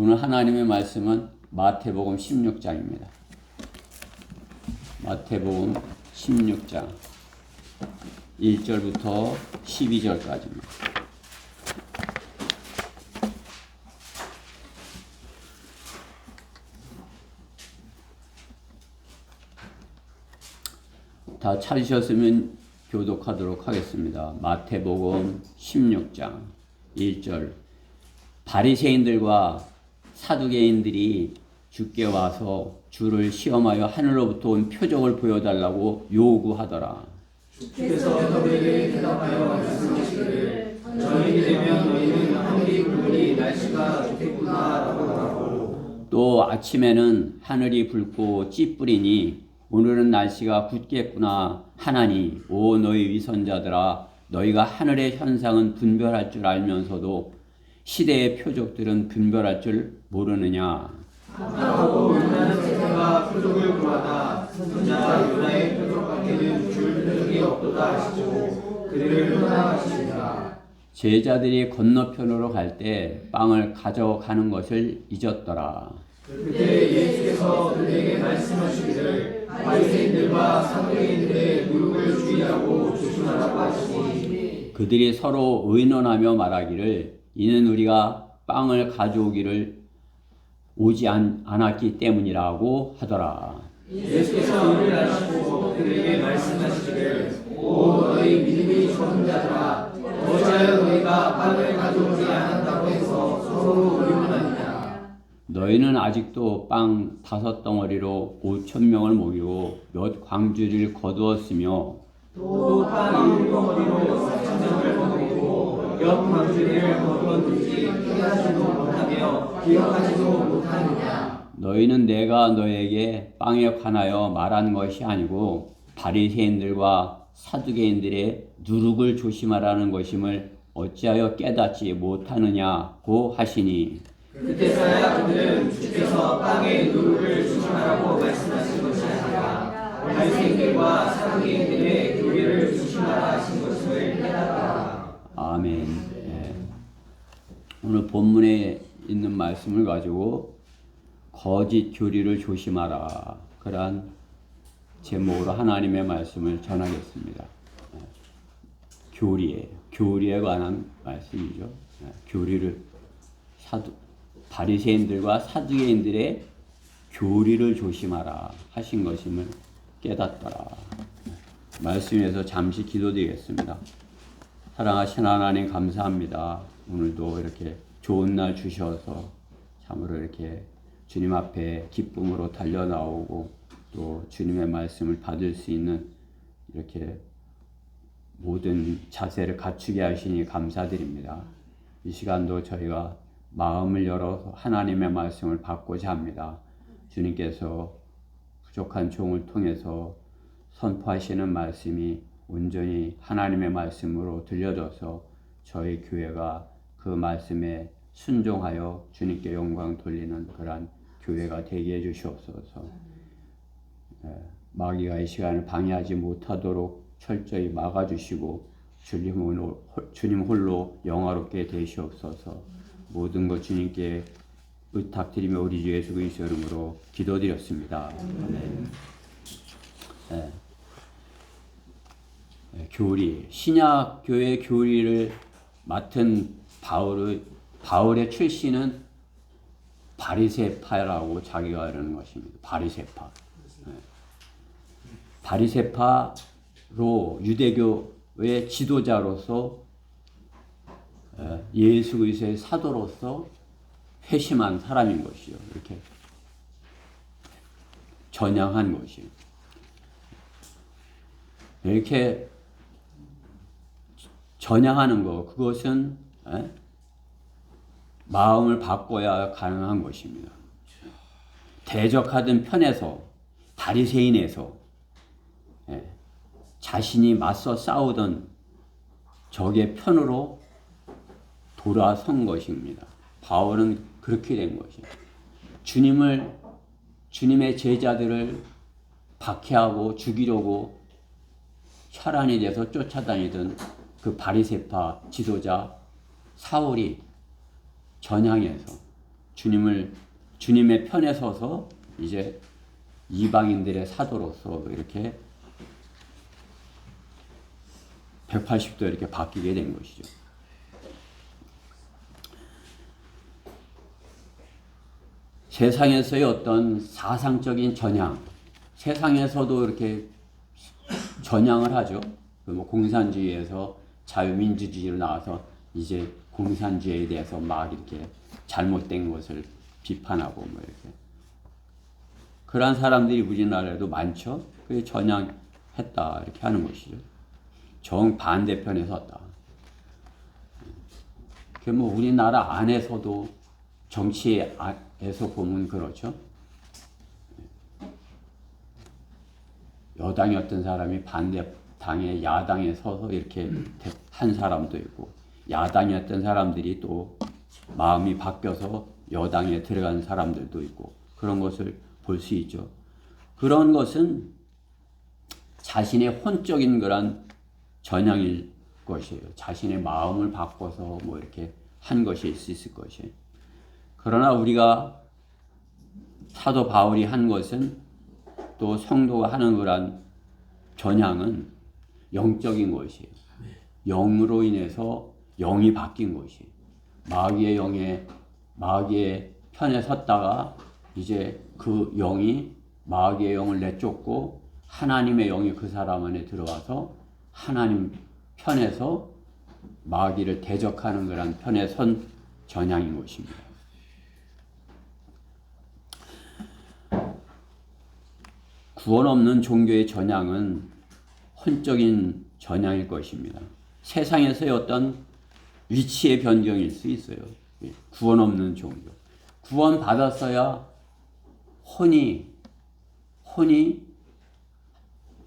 오늘 하나님의 말씀은 마태복음 16장입니다. 마태복음 16장 1절부터 12절까지입니다. 다 찾으셨으면 교독하도록 하겠습니다. 마태복음 16장 1절. 바리새인들과 사두개인들이 주께 와서 주를 시험하여 하늘로부터 온 표적을 보여달라고 요구하더라. 주께서 그들에게 대답하여 말씀하시기를 저녁이 되면 너희는 하늘이 붉으니 날씨가 좋겠구나라고 하고 또 아침에는 하늘이 붉고 찌뿌리니 오늘은 날씨가 굳겠구나 하나니 오 너희 위선자들아 너희가 하늘의 현상은 분별할 줄 알면서도 시대의 표적들은 분별할 줄 모르느냐. 하고 유다는 세상과 표적을 구하다 선자 유다의 표적밖에는 줄 표적이 없도다 하시고 그들을 떠나가시니라. 제자들이 건너편으로 갈 때 빵을 가져가는 것을 잊었더라. 그때 예수께서 그들에게 말씀하시기를 바리새인들과 사두개인들의 누룩을 주의하고 조심하라고 하시니 그들이 서로 의논하며 말하기를 이는 우리가 빵을 가져오기를 오지 않았기 때문이라고 하더라. 예수께서 이를 아시고 그들에게 말씀하시기를 오 너희 믿음이 적은 자들아 어찌하여 너희가 빵을 가져오지 않았다고 해서 서로 의논하느냐. 너희는 아직도 빵 5덩어리로 5,000명을 먹이고 몇 광주리를 거두었으며 또 빵 7덩어리로 4,000명을 먹이고 몇 광주리를 거두었는지 깨닫지도 못하며 기억하지도 못하느냐. 너희는 내가 너에게 빵에 관하여 말한 것이 아니고 바리새인들과 사두개인들의 누룩을 조심하라는 것임을 어찌하여 깨닫지 못하느냐고 하시니 그때서야 그들은 주께서 빵의 누룩을 조심하라고 말씀하신 것이 아니라 바리새인들과 사두개인들의 교리를 조심하라 하신 것을 깨달았다. 아멘. 예. 오늘 본문에 있는 말씀을 가지고 거짓 교리를 조심하라 그러한 제목으로 하나님의 말씀을 전하겠습니다. 예. 교리에 관한 말씀이죠. 예. 교리를 바리새인들과 사두개인들의 교리를 조심하라 하신 것임을 깨닫더라. 말씀에서 잠시 기도드리겠습니다. 사랑하신 하나님 감사합니다. 오늘도 이렇게 좋은 날 주셔서 참으로 이렇게 주님 앞에 기쁨으로 달려나오고 또 주님의 말씀을 받을 수 있는 이렇게 모든 자세를 갖추게 하시니 감사드립니다. 이 시간도 저희가 마음을 열어서 하나님의 말씀을 받고자 합니다. 주님께서 부족한 종을 통해서 선포하시는 말씀이 온전히 하나님의 말씀으로 들려져서 저희 교회가 그 말씀에 순종하여 주님께 영광 돌리는 그러한 교회가 되게 해주시옵소서. 마귀가 이 시간을 방해하지 못하도록 철저히 막아주시고 주님 홀로 영화롭게 되시옵소서. 모든 것 주님께 의탁드리며 우리 주 예수 그리스도 이름으로 기도드렸습니다. 아멘. 네. 교리, 신약 교회 교리를 맡은 바울의 출신은 바리새파라고 자기가 이러는 것입니다. 바리새파. 네. 바리새파로 유대교의 지도자로서 예수 그리스도의 사도로서 회심한 사람인 것이요. 이렇게 전향한 것이요. 이렇게 전향하는 것, 그것은 마음을 바꿔야 가능한 것입니다. 대적하던 편에서 바리새인에서 자신이 맞서 싸우던 적의 편으로 돌아선 것입니다. 바울은 그렇게 된 것이에요. 주님의 제자들을 박해하고 죽이려고 혈안이 돼서 쫓아다니던 그 바리새파 지도자 사울이 전향해서 주님의 편에 서서 이제 이방인들의 사도로서 이렇게 180도 이렇게 바뀌게 된 것이죠. 세상에서의 어떤 사상적인 전향, 세상에서도 이렇게 전향을 하죠. 뭐 공산주의에서 자유민주주의로 나와서 이제 공산주의에 대해서 막 이렇게 잘못된 것을 비판하고 뭐 이렇게 그러한 사람들이 우리나라에도 많죠. 그게 전향했다 이렇게 하는 것이죠. 정 반대편에 섰다. 그 뭐 우리나라 안에서도 정치에서 보면 그렇죠. 여당이 어떤 사람이 반대당의 야당에 서서 이렇게 한 사람도 있고 야당이었던 사람들이 또 마음이 바뀌어서 여당에 들어간 사람들도 있고 그런 것을 볼 수 있죠. 그런 것은 자신의 혼적인 그런 전향일 것이에요. 자신의 마음을 바꿔서 뭐 이렇게 한 것일 수 있을 것이에요. 그러나 우리가 사도 바울이 한 것은 또 성도가 하는 그런 전향은 영적인 것이에요. 영으로 인해서 영이 바뀐 것이에요. 마귀의 편에 섰다가 이제 그 영이 마귀의 영을 내쫓고 하나님의 영이 그 사람 안에 들어와서 하나님 편에서 마귀를 대적하는 그런 편에 선 전향인 것입니다. 구원 없는 종교의 전향은 혼적인 전향일 것입니다. 세상에서의 어떤 위치의 변경일 수 있어요. 구원 없는 종교. 구원 받았어야 혼이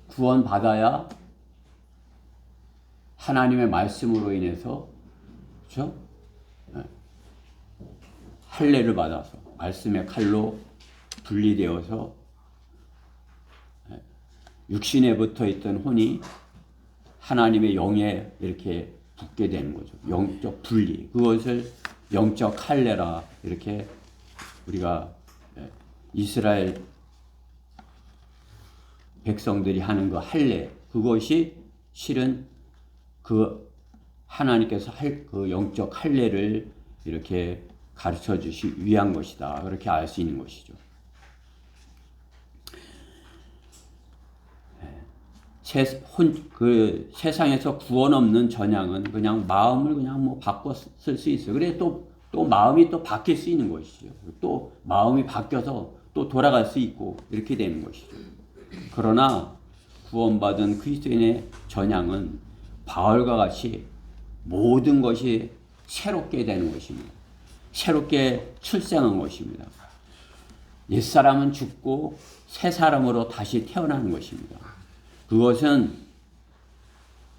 구원 받아야 하나님의 말씀으로 인해서 그렇죠? 할례를 받아서 말씀의 칼로 분리되어서 육신에 붙어 있던 혼이 하나님의 영에 이렇게 붙게 되는 거죠. 영적 분리. 그것을 영적 할례라 이렇게 우리가 이스라엘 백성들이 하는 그 할례 그것이 실은 그 하나님께서 할 그 영적 할례를 이렇게 가르쳐 주시기 위한 것이다. 그렇게 알 수 있는 것이죠. 그 세상에서 구원 없는 전향은 그냥 마음을 그냥 뭐 바꿨을 수 있어요. 그래 또 마음이 또 바뀔 수 있는 것이죠. 또 마음이 바뀌어서 또 돌아갈 수 있고 이렇게 되는 것이죠. 그러나 구원받은 그리스도인의 전향은 바울과 같이 모든 것이 새롭게 되는 것입니다. 새롭게 출생한 것입니다. 옛사람은 죽고 새 사람으로 다시 태어나는 것입니다. 그것은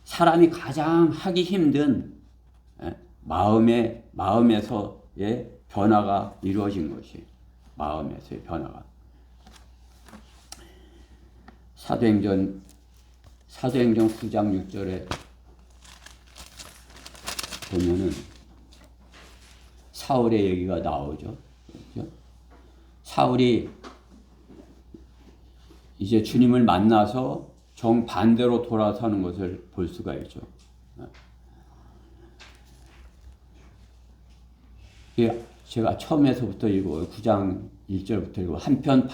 사람이 가장 하기 힘든 마음에서의 변화가 이루어진 것이 마음에서의 변화가 사도행전 9장 6절에 보면은 사울의 얘기가 나오죠. 그렇죠? 사울이 이제 주님을 만나서 정반대로 돌아서는 것을 볼 수가 있죠. 제가 처음에서부터 읽고 9장 1절부터 읽고 한편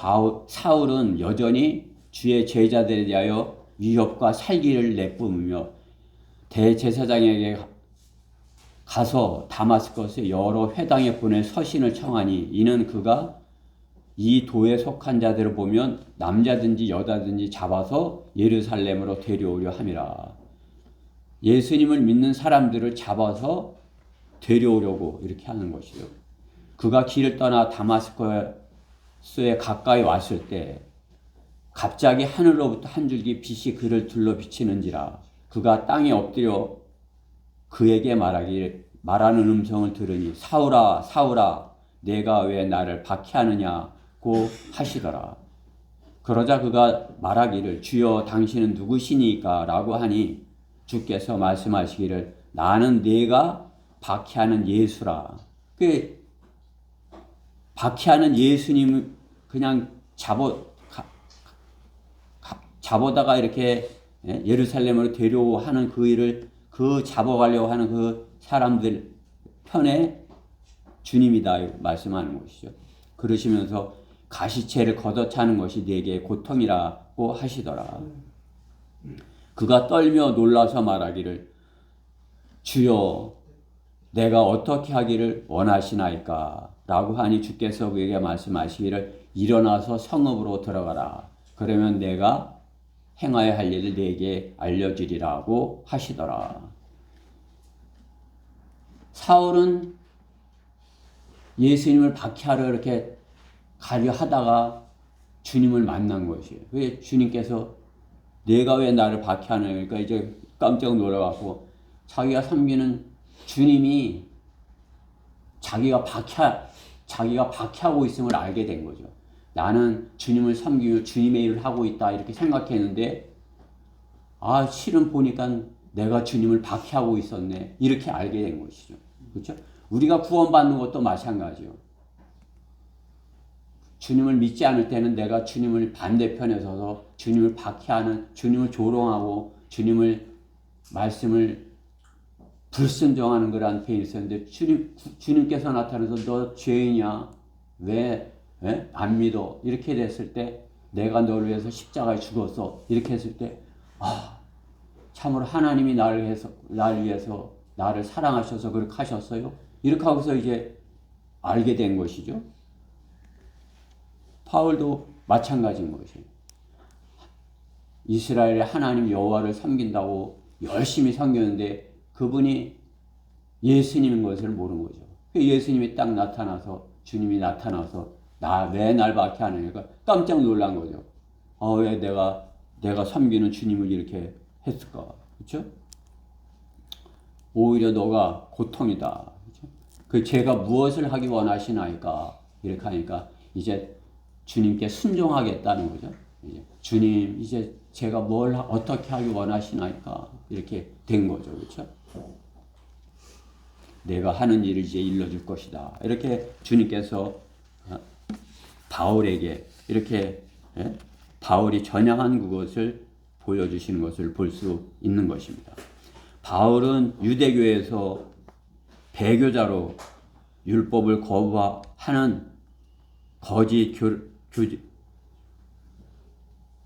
사울은 여전히 주의 제자들에 대하여 위협과 살기를 내뿜으며 대제사장에게 가서 다마스커스의 여러 회당에 보내 서신을 청하니 이는 그가 이 도에 속한 자들을 보면 남자든지 여자든지 잡아서 예루살렘으로 데려오려 함이라. 예수님을 믿는 사람들을 잡아서 데려오려고 이렇게 하는 것이죠. 그가 길을 떠나 다마스커스에 가까이 왔을 때 갑자기 하늘로부터 한 줄기 빛이 그를 둘러 비치는지라. 그가 땅에 엎드려 그에게 말하는 음성을 들으니 사울아 사울아 내가 왜 나를 박해하느냐고 하시더라. 그러자 그가 말하기를 주여 당신은 누구시니까 라고 하니 주께서 말씀하시기를 나는 네가 박해하는 예수라. 박해하는 예수님 그냥 잡아다가 이렇게 예루살렘으로 데려하는 그 일을 그 잡아가려고 하는 그 사람들 편에 주님이다 말씀하는 것이죠. 그러시면서 가시체를 걷어차는 것이 네게 고통이라고 하시더라. 그가 떨며 놀라서 말하기를 주여 내가 어떻게 하기를 원하시나이까 라고 하니 주께서 그에게 말씀하시기를 일어나서 성읍으로 들어가라. 그러면 내가 행하여야 할 일을 네게 알려주리라고 하시더라. 사울은 예수님을 박해하러 이렇게 가려 하다가 주님을 만난 것이에요. 왜 주님께서 내가 왜 나를 박해하느냐. 그러니까 이제 깜짝 놀라갖고 자기가 섬기는 주님이 자기가 박해하고 있음을 알게 된 거죠. 나는 주님을 섬기며 주님의 일을 하고 있다 이렇게 생각했는데 실은 보니까 내가 주님을 박해하고 있었네 이렇게 알게 된 것이죠. 그렇죠? 우리가 구원받는 것도 마찬가지요. 주님을 믿지 않을 때는 내가 주님을 반대편에 서서 주님을 박해하는, 주님을 조롱하고 주님을 말씀을 불순종하는 그런 데 있었는데 주님께서 나타나서 너 죄인이야 왜 안 믿어 이렇게 됐을 때 내가 너를 위해서 십자가에 죽었어 이렇게 했을 때 참으로 하나님이 나를 위해서 나를 사랑하셔서 그렇게 하셨어요 이렇게 하고서 이제 알게 된 것이죠. 바울도 마찬가지인 것이에요. 이스라엘의 하나님 여호와를 섬긴다고 열심히 섬겼는데 그분이 예수님인 것을 모르는 거죠. 예수님이 딱 나타나서 주님이 나타나서 왜 날 박해하느냐 깜짝 놀란 거죠. 왜 내가 섬기는 주님을 이렇게 했을까? 그렇죠? 오히려 너가 고통이다. 그렇죠? 그 제가 무엇을 하기 원하시나이까? 이렇게 하니까 이제 주님께 순종하겠다는 거죠. 주님 이제 제가 어떻게 하기 원하시나이까? 이렇게 된 거죠. 그렇죠? 내가 하는 일을 이제 일러줄 것이다. 이렇게 주님께서 바울에게 이렇게 바울이 전향한 그것을 보여주시는 것을 볼 수 있는 것입니다. 바울은 유대교에서 배교자로 율법을 거부하는 거짓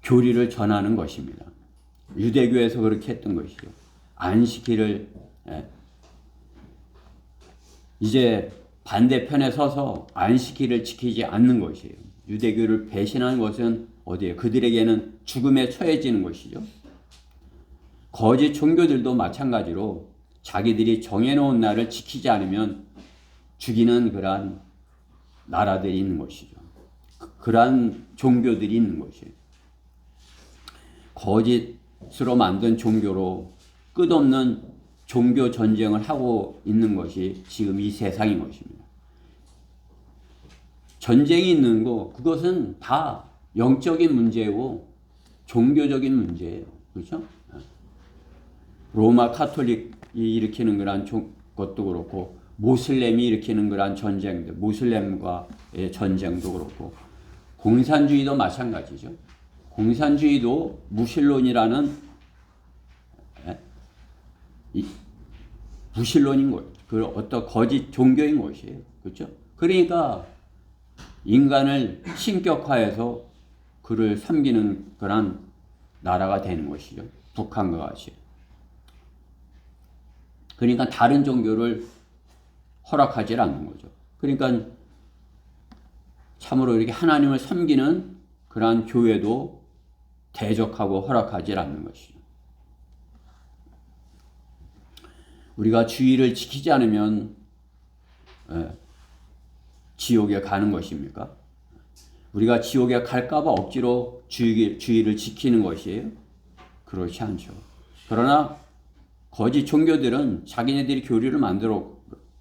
교리를 전하는 것입니다. 유대교에서 그렇게 했던 것이죠. 안식일을 이제 반대편에 서서 안식일을 지키지 않는 것이에요. 유대교를 배신하는 것은 어디에 그들에게는 죽음에 처해지는 것이죠. 거짓 종교들도 마찬가지로 자기들이 정해놓은 날을 지키지 않으면 죽이는 그러한 나라들이 있는 것이죠. 그러한 종교들이 있는 것이에요. 거짓으로 만든 종교로 끝없는 종교 전쟁을 하고 있는 것이 지금 이 세상인 것입니다. 전쟁이 있는 거 그것은 다 영적인 문제고 종교적인 문제예요. 그렇죠? 로마 카톨릭이 일으키는 그런 것도 그렇고 모슬렘이 일으키는 그런 전쟁들, 모슬렘과의 전쟁도 그렇고 공산주의도 마찬가지죠. 공산주의도 무신론이라는 무신론인 것, 그 어떤 거짓 종교인 것이에요. 그렇죠? 그러니까 인간을 신격화해서 그를 섬기는 그런 나라가 되는 것이죠. 북한과 같이. 그러니까 다른 종교를 허락하지 않는 거죠. 그러니까 참으로 이렇게 하나님을 섬기는 그러한 교회도 대적하고 허락하지 않는 것이죠. 우리가 주의를 지키지 않으면 지옥에 가는 것입니까? 우리가 지옥에 갈까봐 억지로 주의를 지키는 것이에요? 그렇지 않죠. 그러나 거짓 종교들은 자기네들이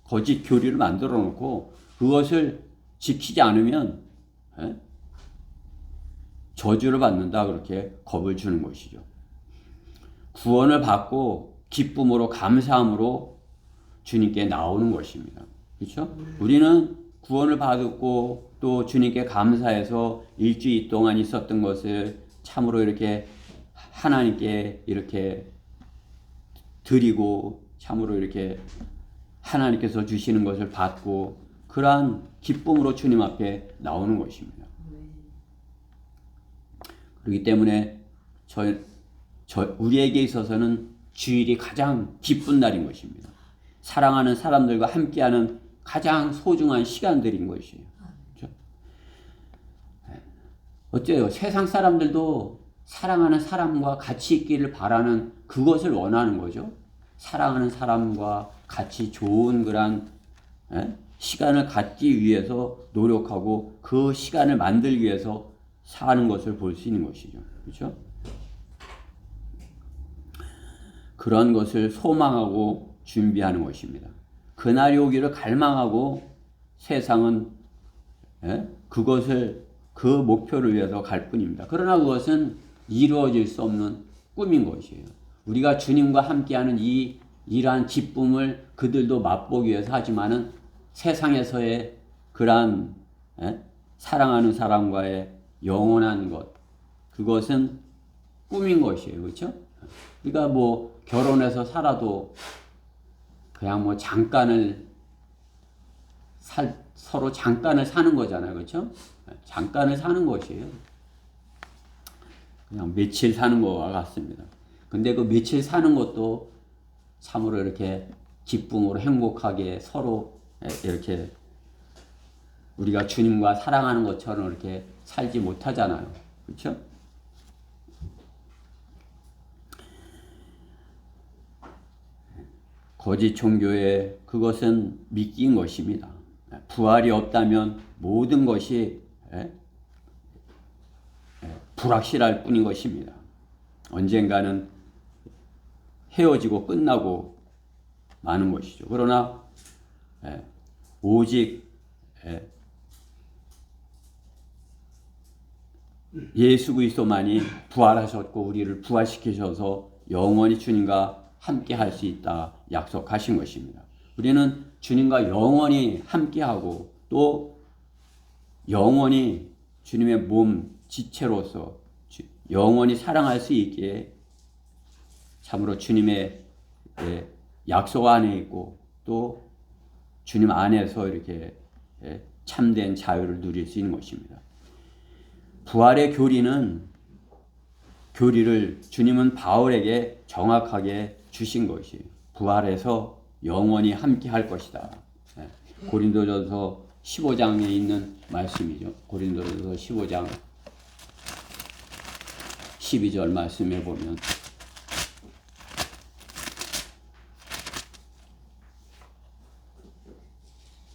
거짓 교리를 만들어 놓고 그것을 지키지 않으면 저주를 받는다 그렇게 겁을 주는 것이죠. 구원을 받고 기쁨으로 감사함으로 주님께 나오는 것입니다. 그렇죠? 우리는 구원을 받았고 또 주님께 감사해서 일주일 동안 있었던 것을 참으로 이렇게 하나님께 이렇게 드리고 참으로 이렇게 하나님께서 주시는 것을 받고 그러한 기쁨으로 주님 앞에 나오는 것입니다. 그렇기 때문에 우리에게 있어서는 주일이 가장 기쁜 날인 것입니다. 사랑하는 사람들과 함께하는 가장 소중한 시간들인 것이에요. 그렇죠? 어째요? 세상 사람들도 사랑하는 사람과 같이 있기를 바라는 그것을 원하는 거죠. 사랑하는 사람과 같이 좋은 그런 시간을 갖기 위해서 노력하고 그 시간을 만들기 위해서 사는 것을 볼 수 있는 것이죠. 그렇죠? 그런 것을 소망하고 준비하는 것입니다. 그날이 오기를 갈망하고 세상은 그것을 그 목표를 위해서 갈 뿐입니다. 그러나 그것은 이루어질 수 없는 꿈인 것이에요. 우리가 주님과 함께하는 이러한 기쁨을 그들도 맛보기 위해서 하지만은 세상에서의 그러한 사랑하는 사람과의 영원한 것, 그것은 꿈인 것이에요. 그렇죠? 우리가 뭐 결혼해서 살아도 그냥 뭐 잠깐을 서로 잠깐을 사는 거잖아요. 그렇죠? 잠깐을 사는 것이에요. 그냥 며칠 사는 것과 같습니다. 근데 그 며칠 사는 것도 참으로 이렇게 기쁨으로 행복하게 서로 이렇게 우리가 주님과 사랑하는 것처럼 이렇게 살지 못하잖아요. 그렇죠? 거짓 종교의 그것은 미끼인 것입니다. 부활이 없다면 모든 것이 불확실할 뿐인 것입니다. 언젠가는 헤어지고 끝나고 마는 것이죠. 그러나 오직 예수 그리스도만이 부활하셨고 우리를 부활시키셔서 영원히 주님과 함께 할 수 있다 약속하신 것입니다. 우리는 주님과 영원히 함께하고 또 영원히 주님의 몸 지체로서 영원히 사랑할 수 있기에 참으로 주님의 약속 안에 있고 또 주님 안에서 이렇게 참된 자유를 누릴 수 있는 것입니다. 부활의 교리를 주님은 바울에게 정확하게 주신 것이에요. 부활해서 영원히 함께 할 것이다. 고린도전서 15장에 있는 말씀이죠. 고린도전서 15장 12절 말씀에 보면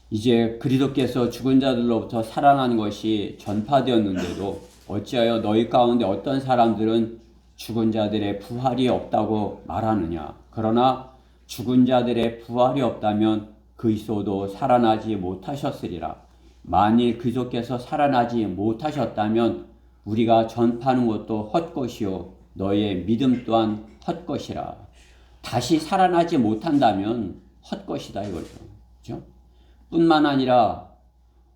이제 그리스도께서 죽은 자들로부터 살아난 것이 전파되었는데도 어찌하여 너희 가운데 어떤 사람들은 죽은 자들의 부활이 없다고 말하느냐. 그러나 죽은 자들의 부활이 없다면 그리스도도 살아나지 못하셨으리라. 만일 그리스도께서 살아나지 못하셨다면 우리가 전파하는 것도 헛것이요 너희의 믿음 또한 헛것이라. 다시 살아나지 못한다면 헛것이다 이거죠. 그렇죠? 뿐만 아니라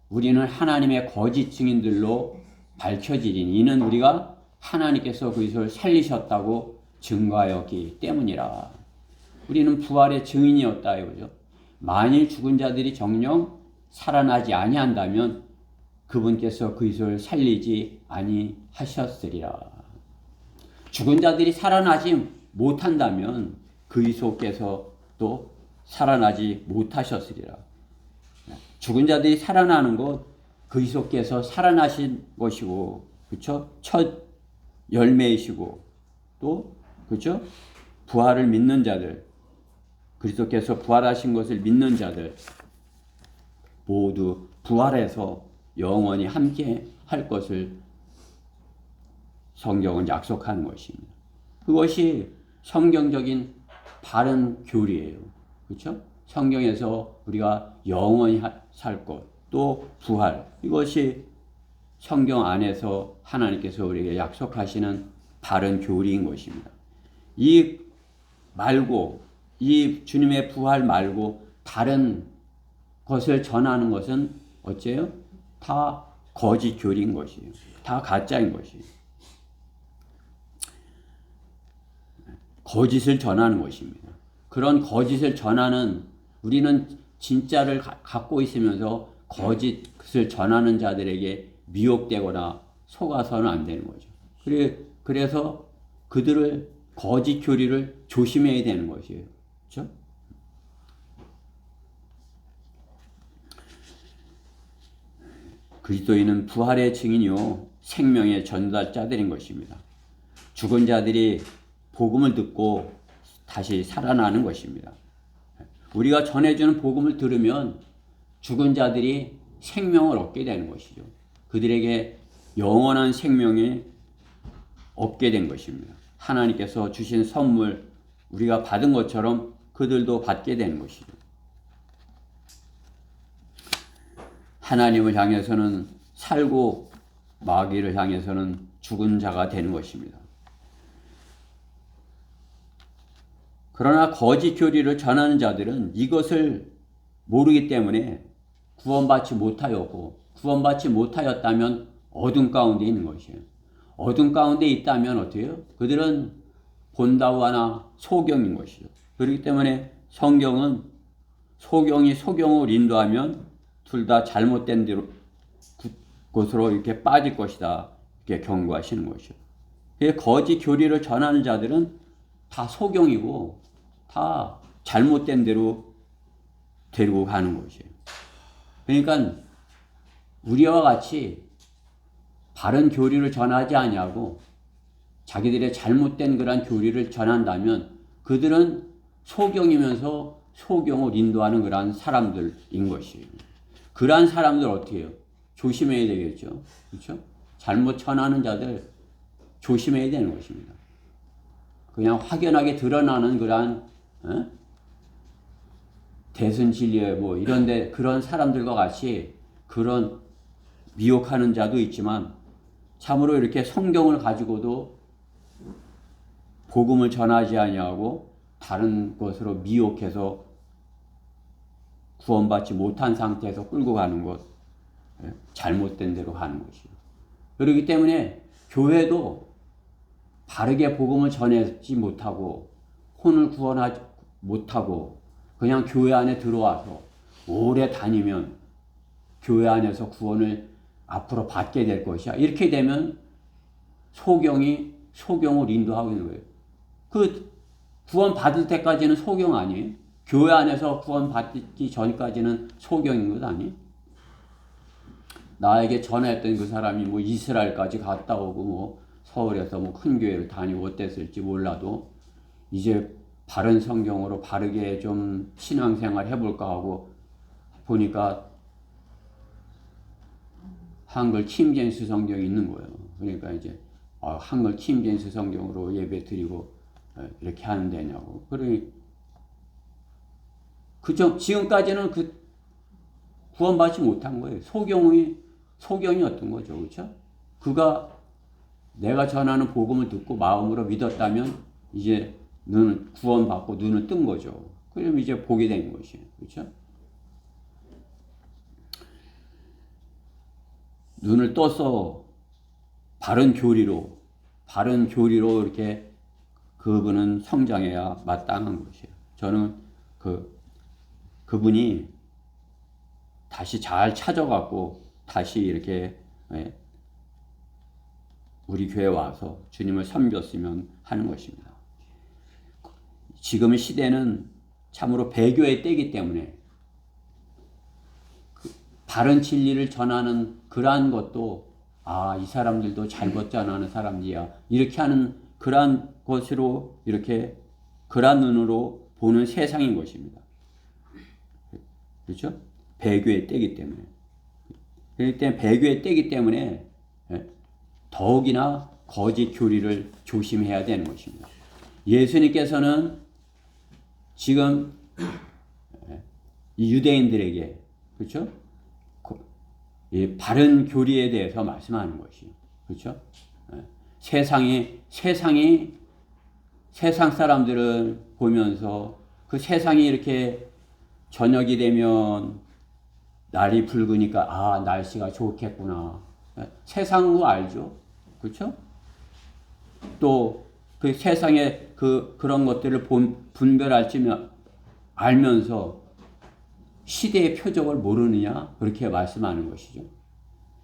우리는 하나님의 거짓 증인들로 밝혀지리니 이는 우리가 하나님께서 그리스도를 살리셨다고 증거하였기 때문이라. 우리는 부활의 증인이었다 이거죠. 만일 죽은 자들이 정녕 살아나지 아니한다면 그분께서 그리스도를 살리지 아니하셨으리라. 죽은 자들이 살아나지 못한다면 그리스도께서 또 살아나지 못하셨으리라. 죽은 자들이 살아나는 것 그리스도께서 살아나신 것이고, 그렇죠? 첫 열매이시고, 또 그렇죠? 부활을 믿는 자들, 그리스도께서 부활하신 것을 믿는 자들 모두 부활해서 영원히 함께 할 것을 성경은 약속하는 것입니다. 그것이 성경적인 바른 교리예요. 그렇죠? 성경에서 우리가 영원히 살 것, 또 부활, 이것이 성경 안에서 하나님께서 우리에게 약속하시는 바른 교리인 것입니다. 이 말고, 이 주님의 부활 말고 다른 것을 전하는 것은 어째요? 다 거짓 교리인 것이에요. 다 가짜인 것이에요. 거짓을 전하는 것입니다. 그런 거짓을 전하는 우리는 진짜를 갖고 있으면서 거짓을 전하는 자들에게 미혹되거나 속아서는 안 되는 거죠. 그래서 그들을 거짓 교리를 조심해야 되는 것이에요. 그렇죠? 그리스도인은 부활의 증인이요 생명의 전달자들인 것입니다. 죽은 자들이 복음을 듣고 다시 살아나는 것입니다. 우리가 전해주는 복음을 들으면 죽은 자들이 생명을 얻게 되는 것이죠. 그들에게 영원한 생명이 얻게 된 것입니다. 하나님께서 주신 선물 우리가 받은 것처럼 그들도 받게 되는 것이죠. 하나님을 향해서는 살고 마귀를 향해서는 죽은 자가 되는 것입니다. 그러나 거짓 교리를 전하는 자들은 이것을 모르기 때문에 구원받지 못하였고 구원받지 못하였다면 어둠 가운데 있는 것이에요. 어둠 가운데 있다면 어떻게 해요? 그들은 본다와나 소경인 것이죠. 그렇기 때문에 성경은 소경이 소경을 인도하면 둘 다 잘못된 대로 곳으로 이렇게 빠질 것이다. 이렇게 경고하시는 것이죠. 거짓 교리를 전하는 자들은 다 소경이고 다 잘못된 대로 데리고 가는 것이에요. 그러니까 우리와 같이 바른 교리를 전하지 아니하고 자기들의 잘못된 그런 교리를 전한다면 그들은 소경이면서 소경을 인도하는 그러한 사람들인 것이에요. 그러한 사람들 어떻게 해요? 조심해야 되겠죠. 그렇죠? 잘못 전하는 자들 조심해야 되는 것입니다. 그냥 확연하게 드러나는 그러한 대선 진리에 뭐 이런데 그런 사람들과 같이 그런 미혹하는 자도 있지만 참으로 이렇게 성경을 가지고도 복음을 전하지 아니하고 다른 것으로 미혹해서 구원받지 못한 상태에서 끌고 가는 것, 잘못된 대로 가는 것이죠. 그렇기 때문에 교회도 바르게 복음을 전하지 못하고 혼을 구원하지 못하고 그냥 교회 안에 들어와서 오래 다니면 교회 안에서 구원을 앞으로 받게 될 것이야. 이렇게 되면 소경이 소경을 인도하고 있는 거예요. 그 구원 받을 때까지는 소경 아니에요? 교회 안에서 구원 받기 전까지는 소경인 것 아니에요? 나에게 전했던 그 사람이 뭐 이스라엘까지 갔다 오고 뭐 서울에서 뭐 큰 교회를 다니고 어땠을지 몰라도 이제 바른 성경으로 바르게 좀 신앙생활 해볼까 하고 보니까 한글 킹제임스 성경이 있는 거예요. 그러니까 이제 한글 킹제임스 성경으로 예배 드리고 이렇게 하는 데냐고. 그러니 그죠? 지금까지는 그 구원받지 못한 거예요. 소경이었던 거죠. 그렇죠? 그가 내가 전하는 복음을 듣고 마음으로 믿었다면 이제 눈을 구원받고 눈을 뜬 거죠. 그럼 이제 보게 된 것이에요. 그렇죠? 눈을 떠서 바른 교리로 이렇게 그분은 성장해야 마땅한 것이에요. 저는 그분이 다시 잘 찾아갖고 다시 이렇게 우리 교회에 와서 주님을 섬겼으면 하는 것입니다. 지금 시대는 참으로 배교의 때이기 때문에 바른 진리를 전하는 그러한 것도 이 사람들도 잘못 전하는 사람들이야. 이렇게 하는 그러한 것으로 이렇게 그러한 눈으로 보는 세상인 것입니다. 그렇죠? 배교의 때이기 때문에. 그렇기 때문에 배교의 때이기 때문에 더욱이나 거짓 교리를 조심해야 되는 것입니다. 예수님께서는 지금 이 유대인들에게 그렇죠? 이 바른 교리에 대해서 말씀하는 것이에요. 그렇죠? 세상 사람들을 보면서 그 세상이 이렇게 저녁이 되면 날이 붉으니까 아 날씨가 좋겠구나. 세상 거 알죠? 그렇죠? 또 그 세상에 그런 것들을 분별할 줄 알면서 시대의 표적을 모르느냐? 그렇게 말씀하는 것이죠.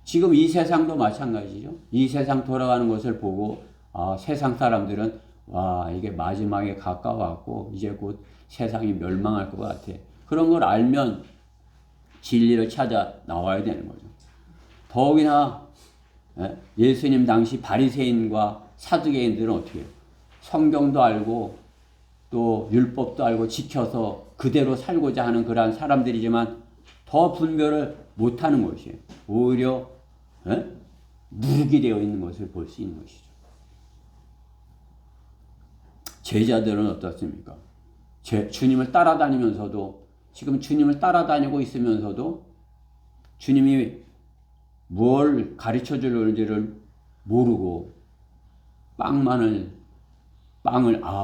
지금 이 세상도 마찬가지죠. 이 세상 돌아가는 것을 보고 아, 세상 사람들은 와 이게 마지막에 가까워왔고 이제 곧 세상이 멸망할 것 같아. 그런 걸 알면 진리를 찾아 나와야 되는 거죠. 더욱이나 예수님 당시 바리새인과 사두개인들은 어떻게 해요? 성경도 알고 또 율법도 알고 지켜서 그대로 살고자 하는 그러한 사람들이지만 더 분별을 못하는 것이에요. 오히려 무르게 되어 있는 것을 볼 수 있는 것이죠. 제자들은 어떻습니까? 주님을 따라다니면서도 지금 주님을 따라다니고 있으면서도 주님이 뭘 가르쳐 주려는지를 모르고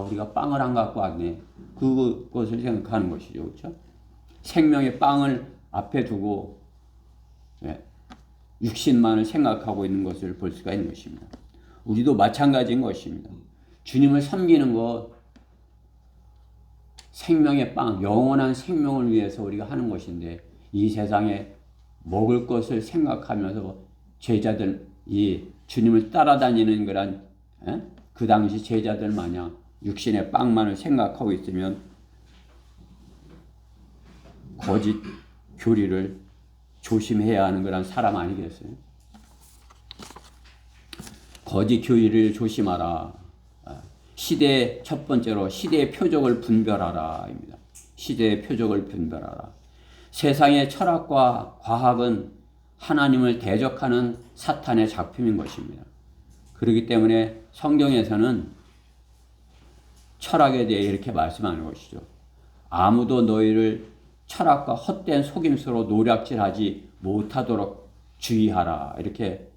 우리가 빵을 안 갖고 왔네. 그것을 생각하는 것이죠. 그렇죠? 생명의 빵을 앞에 두고 육신만을 생각하고 있는 것을 볼 수가 있는 것입니다. 우리도 마찬가지인 것입니다. 주님을 섬기는 것, 생명의 빵, 영원한 생명을 위해서 우리가 하는 것인데 이 세상에 먹을 것을 생각하면서 제자들, 이 주님을 따라다니는 그런 그 당시 제자들 마냥 육신의 빵만을 생각하고 있으면 거짓 교리를 조심해야 하는 그런 사람 아니겠어요? 거짓 교리를 조심하라. 시대의 첫 번째로 시대의 표적을 분별하라입니다. 시대의 표적을 분별하라. 세상의 철학과 과학은 하나님을 대적하는 사탄의 작품인 것입니다. 그렇기 때문에 성경에서는 철학에 대해 이렇게 말씀하는 것이죠. 아무도 너희를 철학과 헛된 속임수로 노략질하지 못하도록 주의하라. 이렇게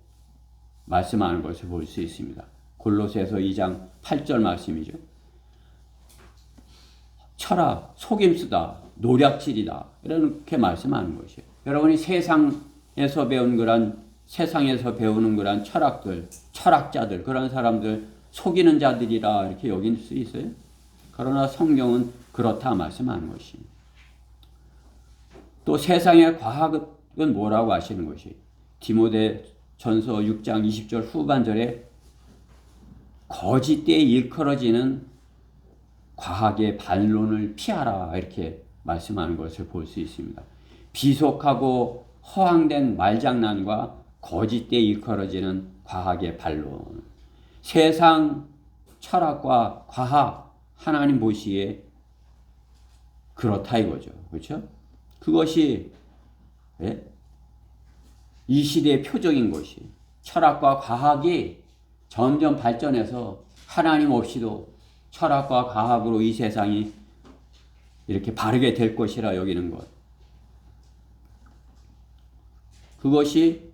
말씀하는 것을 볼 수 있습니다. 골로새서 2장 8절 말씀이죠. 철학, 속임수다, 노략질이다. 이렇게 말씀하는 것이에요. 여러분이 세상에서 배우는 그런 철학들, 철학자들, 그런 사람들 속이는 자들이라 이렇게 여길 수 있어요. 그러나 성경은 그렇다 말씀하는 것입니다. 또 세상의 과학은 뭐라고 하시는 것이 디모데전서 6장 20절 후반절에 거짓되이 일컬어지는 과학의 반론을 피하라 이렇게 말씀하는 것을 볼 수 있습니다. 비속하고 허황된 말장난과 거짓되이 일컬어지는 과학의 반론. 세상 철학과 과학 하나님 보시기에 그렇다 이거죠. 그렇죠? 그것이 이 시대의 표적인 것이 철학과 과학이 점점 발전해서 하나님 없이도 철학과 과학으로 이 세상이 이렇게 바르게 될 것이라 여기는 것. 그것이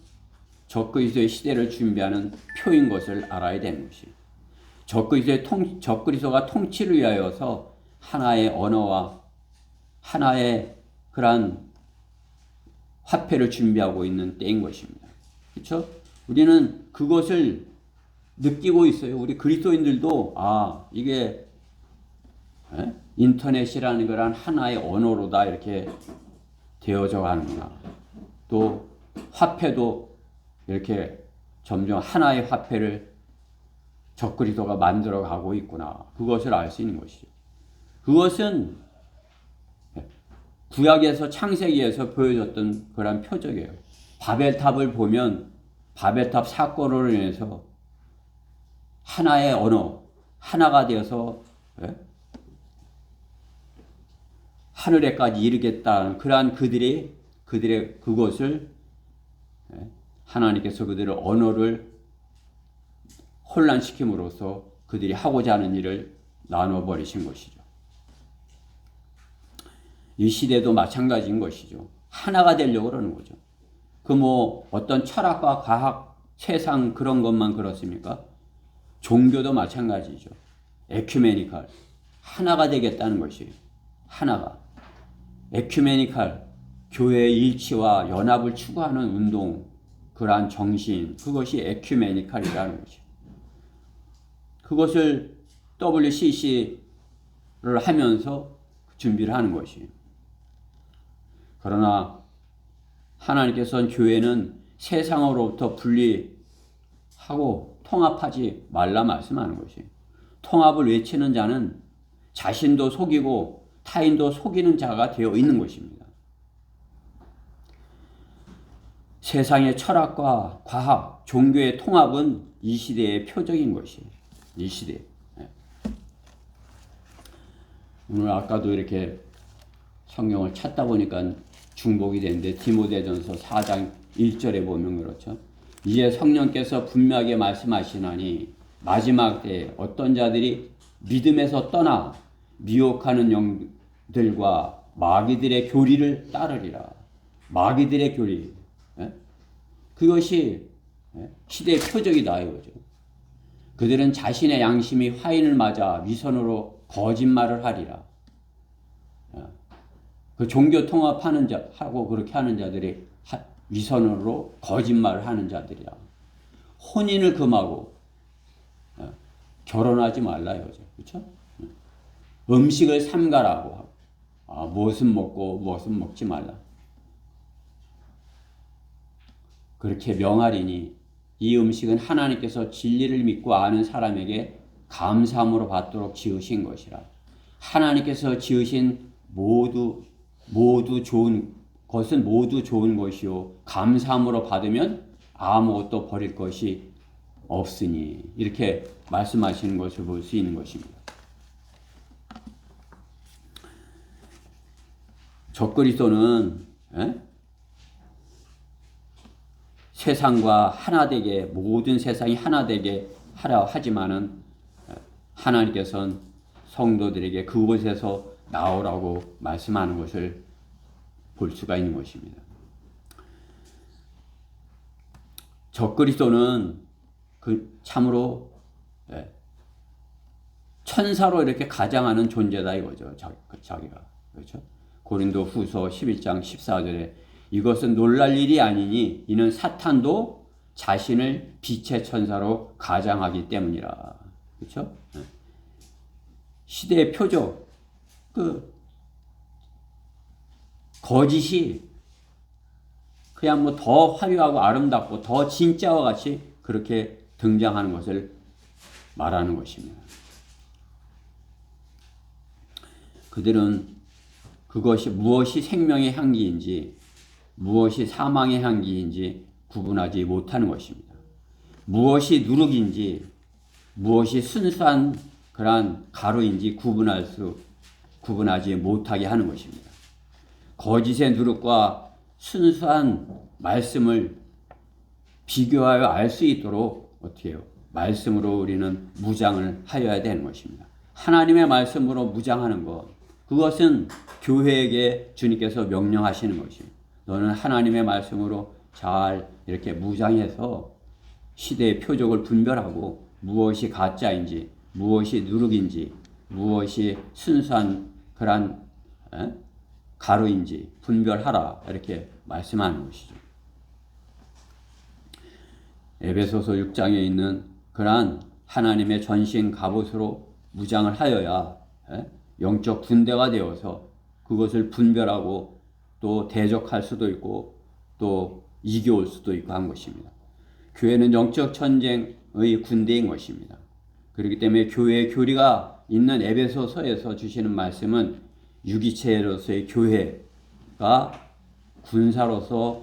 적그리스도의 시대를 준비하는 표인 것을 알아야 되는 것이. 적그리스도가 통치를 위하여서 하나의 언어와 하나의 그러한 화폐를 준비하고 있는 때인 것입니다. 그렇죠? 우리는 그것을 느끼고 있어요. 우리 그리스도인들도 이게 인터넷이라는 그런 하나의 언어로다 이렇게 되어져 가는구나. 또 화폐도 이렇게 점점 하나의 화폐를 적그리스도가 만들어 가고 있구나. 그것을 알 수 있는 것이죠. 그것은 구약에서 창세기에서 보여줬던 그런 표적이에요. 바벨탑을 보면 바벨탑 사건으로 인해서 하나의 언어, 하나가 되어서 하늘에까지 이르겠다는 그러한 그들의 그것을 하나님께서 그들의 언어를 혼란시킴으로써 그들이 하고자 하는 일을 나눠버리신 것이죠. 이 시대도 마찬가지인 것이죠. 하나가 되려고 그러는 거죠. 어떤 철학과 과학, 세상 그런 것만 그렇습니까? 종교도 마찬가지죠. 에큐메니칼. 하나가 되겠다는 것이에요. 하나가. 에큐메니칼. 교회의 일치와 연합을 추구하는 운동, 그러한 정신, 그것이 에큐메니칼이라는 거죠. 그것을 WCC를 하면서 준비를 하는 것이에요. 그러나 하나님께서는 교회는 세상으로부터 분리하고 통합하지 말라 말씀하는 것이에요. 통합을 외치는 자는 자신도 속이고 타인도 속이는 자가 되어 있는 것입니다. 세상의 철학과 과학, 종교의 통합은 이 시대의 표적인 것이에요. 이 시대. 오늘 아까도 이렇게 성경을 찾다 보니까 중복이 되는데 디모데전서 4장 1절에 보면 그렇죠. 이제 성령께서 분명하게 말씀하시나니 마지막 때에 어떤 자들이 믿음에서 떠나 미혹하는 영들과 마귀들의 교리를 따르리라. 마귀들의 교리. 그것이 시대의 표적이다 이거죠. 그들은 자신의 양심이 화인을 맞아 위선으로 거짓말을 하리라. 그 종교 통합하는 자 하고 그렇게 하는 자들이 위선으로 거짓말을 하는 자들이야. 혼인을 금하고 결혼하지 말라 이거죠. 그렇죠? 음식을 삼가라고 하고 무엇은 먹고 무엇은 먹지 말라. 그렇게 명하리니 이 음식은 하나님께서 진리를 믿고 아는 사람에게 감사함으로 받도록 지으신 것이라. 하나님께서 지으신 모두 좋은 것은 모두 좋은 것이요 감사함으로 받으면 아무것도 버릴 것이 없으니 이렇게 말씀하시는 것을 볼 수 있는 것입니다. 적그리스도는 세상과 하나 되게 모든 세상이 하나 되게 하라 하지만은 하나님께서는 성도들에게 그곳에서 나오라고 말씀하는 것을 볼 수가 있는 것입니다. 적그리스도는 그 참으로 천사로 이렇게 가장하는 존재다 이거죠. 자기가. 그렇죠? 고린도 후서 11장 14절에 이것은 놀랄 일이 아니니 이는 사탄도 자신을 빛의 천사로 가장하기 때문이라. 그렇죠? 시대의 표적. 거짓이 그냥 뭐 더 화려하고 아름답고 더 진짜와 같이 그렇게 등장하는 것을 말하는 것입니다. 그들은 그것이 무엇이 생명의 향기인지 무엇이 사망의 향기인지 구분하지 못하는 것입니다. 무엇이 누룩인지 무엇이 순수한 그러한 가루인지 구분하지 못하게 하는 것입니다. 거짓의 누룩과 순수한 말씀을 비교하여 알 수 있도록 어떻게 해요? 말씀으로 우리는 무장을 하여야 되는 것입니다. 하나님의 말씀으로 무장하는 것, 그것은 교회에게 주님께서 명령하시는 것입니다. 너는 하나님의 말씀으로 잘 이렇게 무장해서 시대의 표적을 분별하고 무엇이 가짜인지 무엇이 누룩인지 무엇이 순수한 그런 가루인지 분별하라 이렇게 말씀하는 것이죠. 에베소서 6장에 있는 그러한 하나님의 전신 갑옷으로 무장을 하여야 영적 군대가 되어서 그것을 분별하고 또 대적할 수도 있고 또 이겨올 수도 있고 한 것입니다. 교회는 영적 전쟁의 군대인 것입니다. 그렇기 때문에 교회의 교리가 있는 에베소서에서 주시는 말씀은 유기체로서의 교회가 군사로서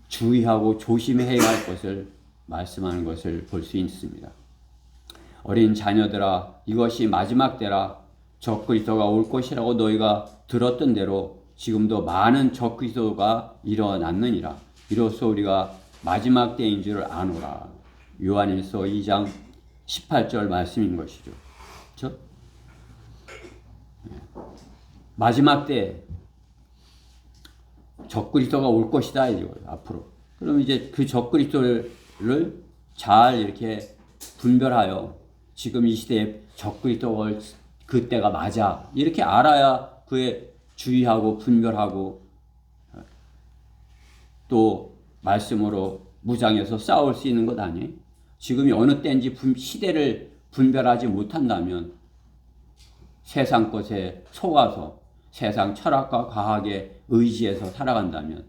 주의하고 조심해야 할 것을 말씀하는 것을 볼 수 있습니다. 어린 자녀들아 이것이 마지막 때라 적그리스도가 올 것이라고 너희가 들었던 대로 지금도 많은 적그리스도가 일어났느니라. 이로써 우리가 마지막 때인 줄 아노라. 요한일서 2장 18절 말씀인 것이죠. 그렇죠? 마지막 때 적그리스도가 올 것이다 이거예요. 앞으로. 그럼 이제 그 적그리스도를 잘 이렇게 분별하여 지금 이 시대에 적그리스도가 올 그때가 맞아 이렇게 알아야 그의 주의하고 분별하고 또 말씀으로 무장해서 싸울 수 있는 것 아니에요? 지금이 어느 때인지 시대를 분별하지 못한다면 세상 것에 속아서 세상 철학과 과학에 의지해서 살아간다면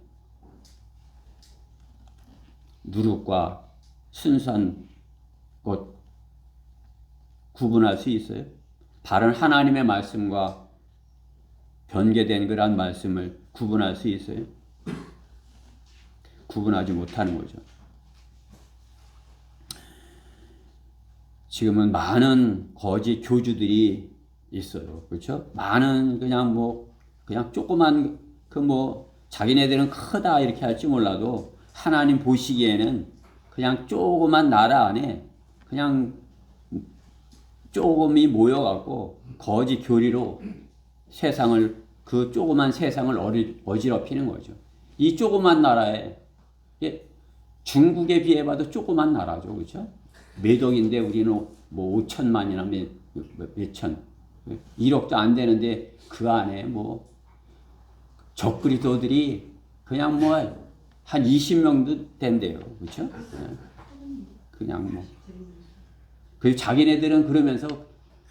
누룩과 순수한 것 구분할 수 있어요? 바른 하나님의 말씀과 변개된 그러한 말씀을 구분할 수 있어요? 구분하지 못하는 거죠. 지금은 많은 거짓 교주들이 있어요. 그렇죠? 많은 그냥 조그만 자기네들은 크다 이렇게 할지 몰라도 하나님 보시기에는 그냥 조그만 나라 안에 그냥 조금이 모여갖고 거짓 교리로 그 조그만 세상을 어지럽히는 거죠. 이 조그만 나라에 중국에 비해봐도 조그만 나라죠, 그렇죠? 몇억인데 우리는 5천만이나 몇천, 1억도 안 되는데 그 안에 적그리스도들이 그냥 한 20명도 된대요, 그렇죠? 그냥 그 자기네들은 그러면서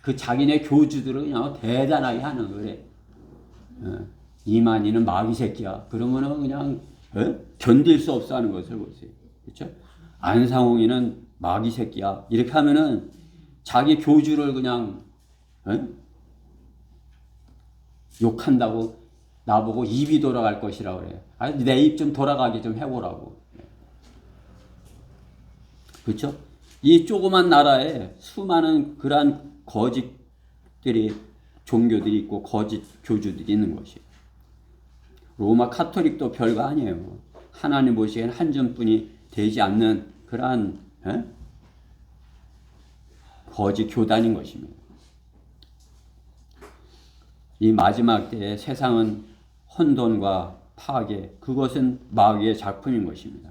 그 자기네 교주들은 그냥 대단하게 하는 거래. 이만희는 마귀 새끼야. 그러면은 그냥 견딜 수 없어 하는 것을 보세요. 그렇죠? 안상홍이는 마귀 새끼야. 이렇게 하면은 자기 교주를 그냥 욕한다고 나보고 입이 돌아갈 것이라고 그래요. 아니, 내 입 좀 돌아가게 좀 해보라고. 그렇죠? 이 조그만 나라에 수많은 그러한 종교들이 있고 거짓 교주들이 있는 것이에요. 로마 카톨릭도 별거 아니에요. 하나님 보시기에는 한 점뿐이 되지 않는 그러한 거짓 교단인 것입니다. 이 마지막 때에 세상은 혼돈과 파괴, 그것은 마귀의 작품인 것입니다.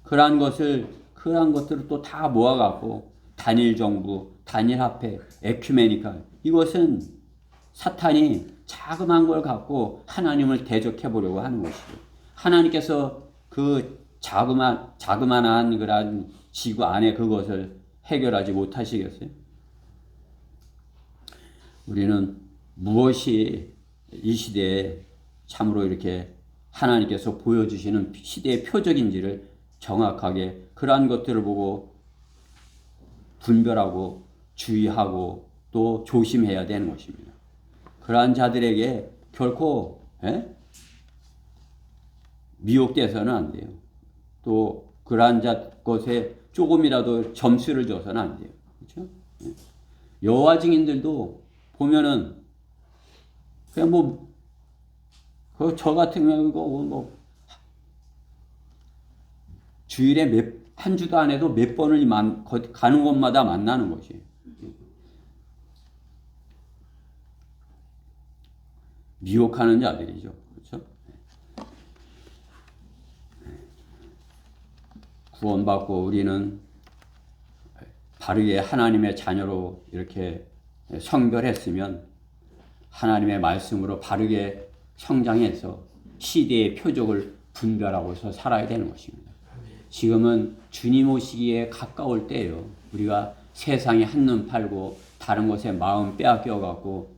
그러한 것들을 또 다 모아갖고 단일 정부, 단일 화폐, 에큐메니칼, 이것은 사탄이 자그마한 걸 갖고 하나님을 대적해 보려고 하는 것이죠. 하나님께서 그 자그마한 그런 지구 안에 그것을 해결하지 못하시겠어요? 우리는 무엇이 이 시대에 참으로 이렇게 하나님께서 보여주시는 시대의 표적인지를 정확하게 그러한 것들을 보고 분별하고 주의하고 또 조심해야 되는 것입니다. 그러한 자들에게 결코 미혹돼서는 안 돼요. 또 그러한 것에 조금이라도 점수를 줘서는 안 돼요. 그렇죠? 여호와 증인들도 보면은 그냥 저 같은 경우 주일에 한 주도 안 해도 몇 번을 가는 곳마다 만나는 것이에요. 미혹하는 자들이죠. 그렇죠? 구원받고 우리는 바르게 하나님의 자녀로 이렇게 성별했으면 하나님의 말씀으로 바르게 성장해서 시대의 표적을 분별하고서 살아야 되는 것입니다. 지금은 주님 오시기에 가까울 때예요. 우리가 세상에 한눈 팔고 다른 것에 마음 빼앗겨 갖고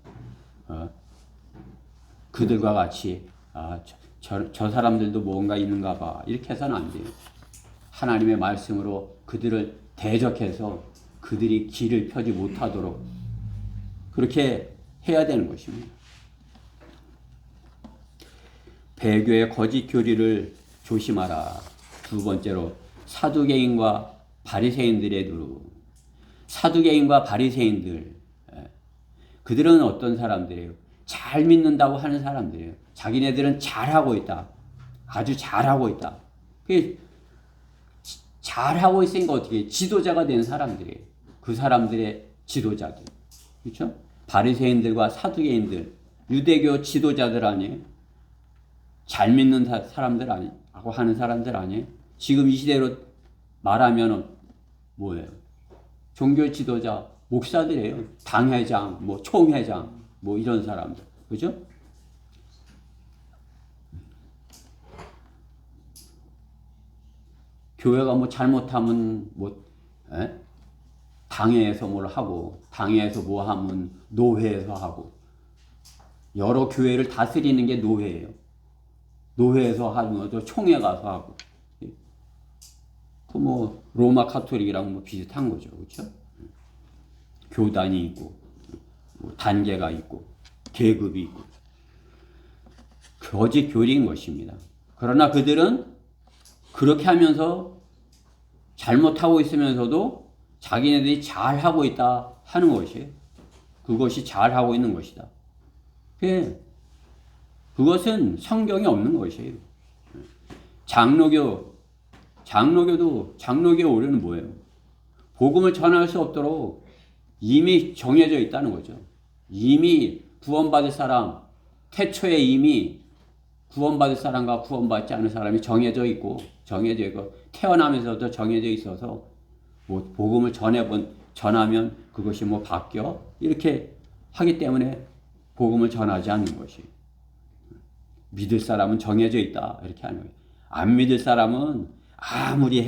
그들과 같이 저 사람들도 뭔가 있는가 봐 이렇게 해서는 안 돼요. 하나님의 말씀으로 그들을 대적해서 그들이 길을 펴지 못하도록 그렇게 해야 되는 것입니다. 배교의 거짓 교리를 조심하라. 두 번째로 사두개인과 바리새인들의 누루. 사두개인과 바리새인들, 그들은 어떤 사람들이에요? 잘 믿는다고 하는 사람들이에요. 자기네들은 잘하고 있다. 아주 잘하고 있다. 잘하고 있으니까 어떻게 지도자가 된 사람들이에요. 그 사람들의 지도자들. 그렇죠? 바리새인들과 사두개인들, 유대교 지도자들 아니에요? 잘 믿는 사람들 아니라고 하는 사람들 아니에요? 지금 이 시대로 말하면 뭐예요? 종교 지도자, 목사들이에요. 당회장, 총회장, 이런 사람들. 그죠? 교회가 뭐 잘못하면 뭐 당회에서 뭘 하고 당회에서 뭐 하면 노회에서 하고 여러 교회를 다스리는 게 노회예요. 노회에서 하는 것도 총회 가서 하고 그 뭐 로마 카톨릭이랑 뭐 비슷한 거죠, 그렇죠? 교단이 있고 뭐 단계가 있고 계급이 있고 거짓 교리인 것입니다. 그러나 그들은 그렇게 하면서 잘못하고 있으면서도 자기네들이 잘하고 있다 하는 것이에요. 그것이 잘하고 있는 것이다. 그것은 성경에 없는 것이에요. 장로교의 오류는 뭐예요? 복음을 전할 수 없도록 이미 정해져 있다는 거죠. 이미 구원받을 사람, 태초에 이미 구원받을 사람과 구원받지 않은 사람이 정해져 있고 태어나면서도 정해져 있어서 뭐 복음을 전하면 그것이 뭐 바뀌어 이렇게 하기 때문에 복음을 전하지 않는 것이. 믿을 사람은 정해져 있다 이렇게 하는 거예요. 안 믿을 사람은 아무리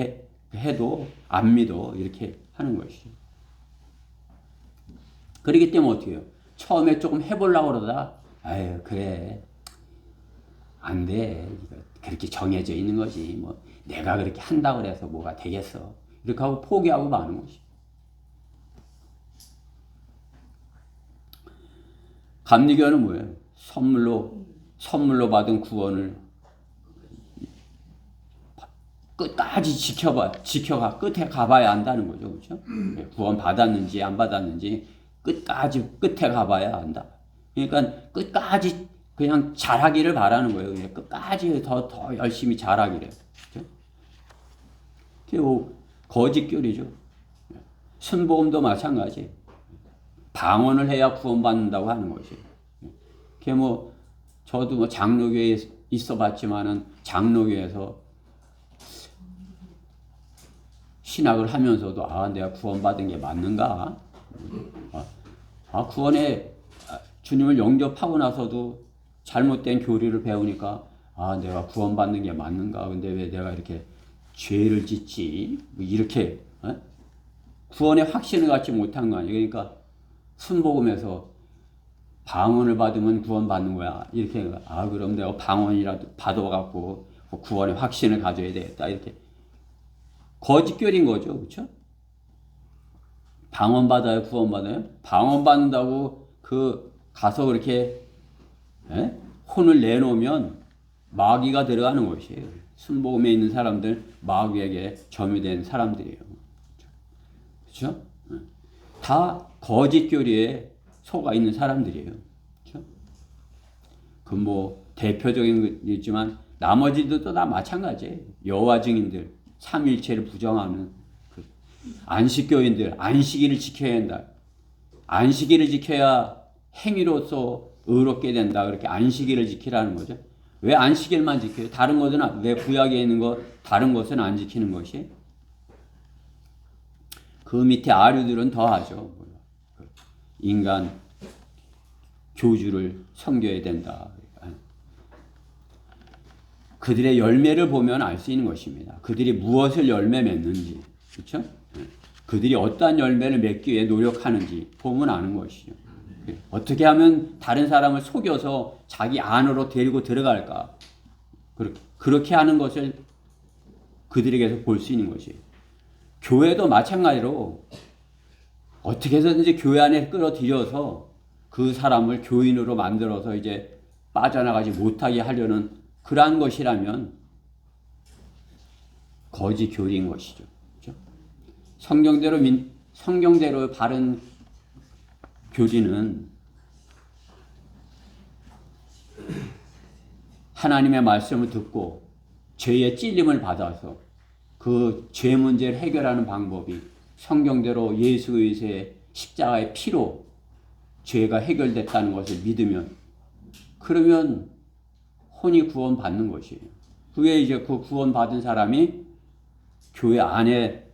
해도 안 믿어 이렇게 하는 것이죠. 그렇기 때문에 어떻게 해요? 처음에 조금 해보려고 그러다 아유 그래 안 돼. 그렇게 정해져 있는 거지. 뭐 내가 그렇게 한다고 해서 뭐가 되겠어. 이렇게 하고 포기하고 마는 것이. 감리교는 뭐예요? 선물로 받은 구원을 끝까지 지켜가 끝에 가봐야 한다는 거죠, 그렇죠? 구원 받았는지 안 받았는지 끝에 가봐야 한다. 그러니까 끝까지 그냥 잘하기를 바라는 거예요. 그냥 끝까지 더 열심히 잘하기를. 그렇죠? 거짓 교리죠. 순복음도 마찬가지. 방언을 해야 구원받는다고 하는 것이. 그게 뭐 저도 뭐 장로교에 있어봤지만은 장로교에서 신학을 하면서도 내가 구원받은 게 맞는가? 구원에 주님을 영접하고 나서도 잘못된 교리를 배우니까 내가 구원받는 게 맞는가? 근데 왜 내가 이렇게 죄를 짓지? 뭐 이렇게 구원의 확신을 갖지 못한 거 아니에요? 그러니까 순복음에서 방언을 받으면 구원받는 거야. 이렇게 그럼 내가 방언이라도 받아갖고 구원의 확신을 가져야 되겠다. 이렇게 거짓교리인 거죠, 그렇죠? 방언 받아요, 구원 받아요? 방언 받는다고 가서 그렇게 혼을 내놓으면 마귀가 들어가는 것이에요. 순복음에 있는 사람들 마귀에게 점유된 사람들이에요. 그렇죠? 다 거짓 교리에 속아 있는 사람들이에요. 그렇죠? 그 뭐 대표적인 거지만 나머지들도 다 마찬가지예요. 여호와 증인들, 삼위일체를 부정하는 안식교인들, 안식일을 지켜야 한다. 안식일을 지켜야 행위로서 의롭게 된다. 그렇게 안식일을 지키라는 거죠. 왜 안식일만 지켜요? 다른 것은 왜 구약에 있는 거 다른 것은 안 지키는 것이? 그 밑에 아류들은 더 하죠. 인간 교주를 섬겨야 된다. 그들의 열매를 보면 알 수 있는 것입니다. 그들이 무엇을 열매 맺는지, 그렇죠? 그들이 어떠한 열매를 맺기 위해 노력하는지 보면 아는 것이죠. 어떻게 하면 다른 사람을 속여서 자기 안으로 데리고 들어갈까? 그렇게 하는 것을 그들에게서 볼 수 있는 것이에요. 교회도 마찬가지로 어떻게 해서든지 교회 안에 끌어들여서 그 사람을 교인으로 만들어서 이제 빠져나가지 못하게 하려는 그러한 것이라면 거짓 교리인 것이죠. 그렇죠? 성경대로 바른 교리는 하나님의 말씀을 듣고 죄의 찔림을 받아서 그 죄 문제를 해결하는 방법이 성경대로 예수 그리스도의 십자가의 피로 죄가 해결됐다는 것을 믿으면 그러면 혼이 구원받는 것이에요. 그게 이제 그 구원받은 사람이 교회 안에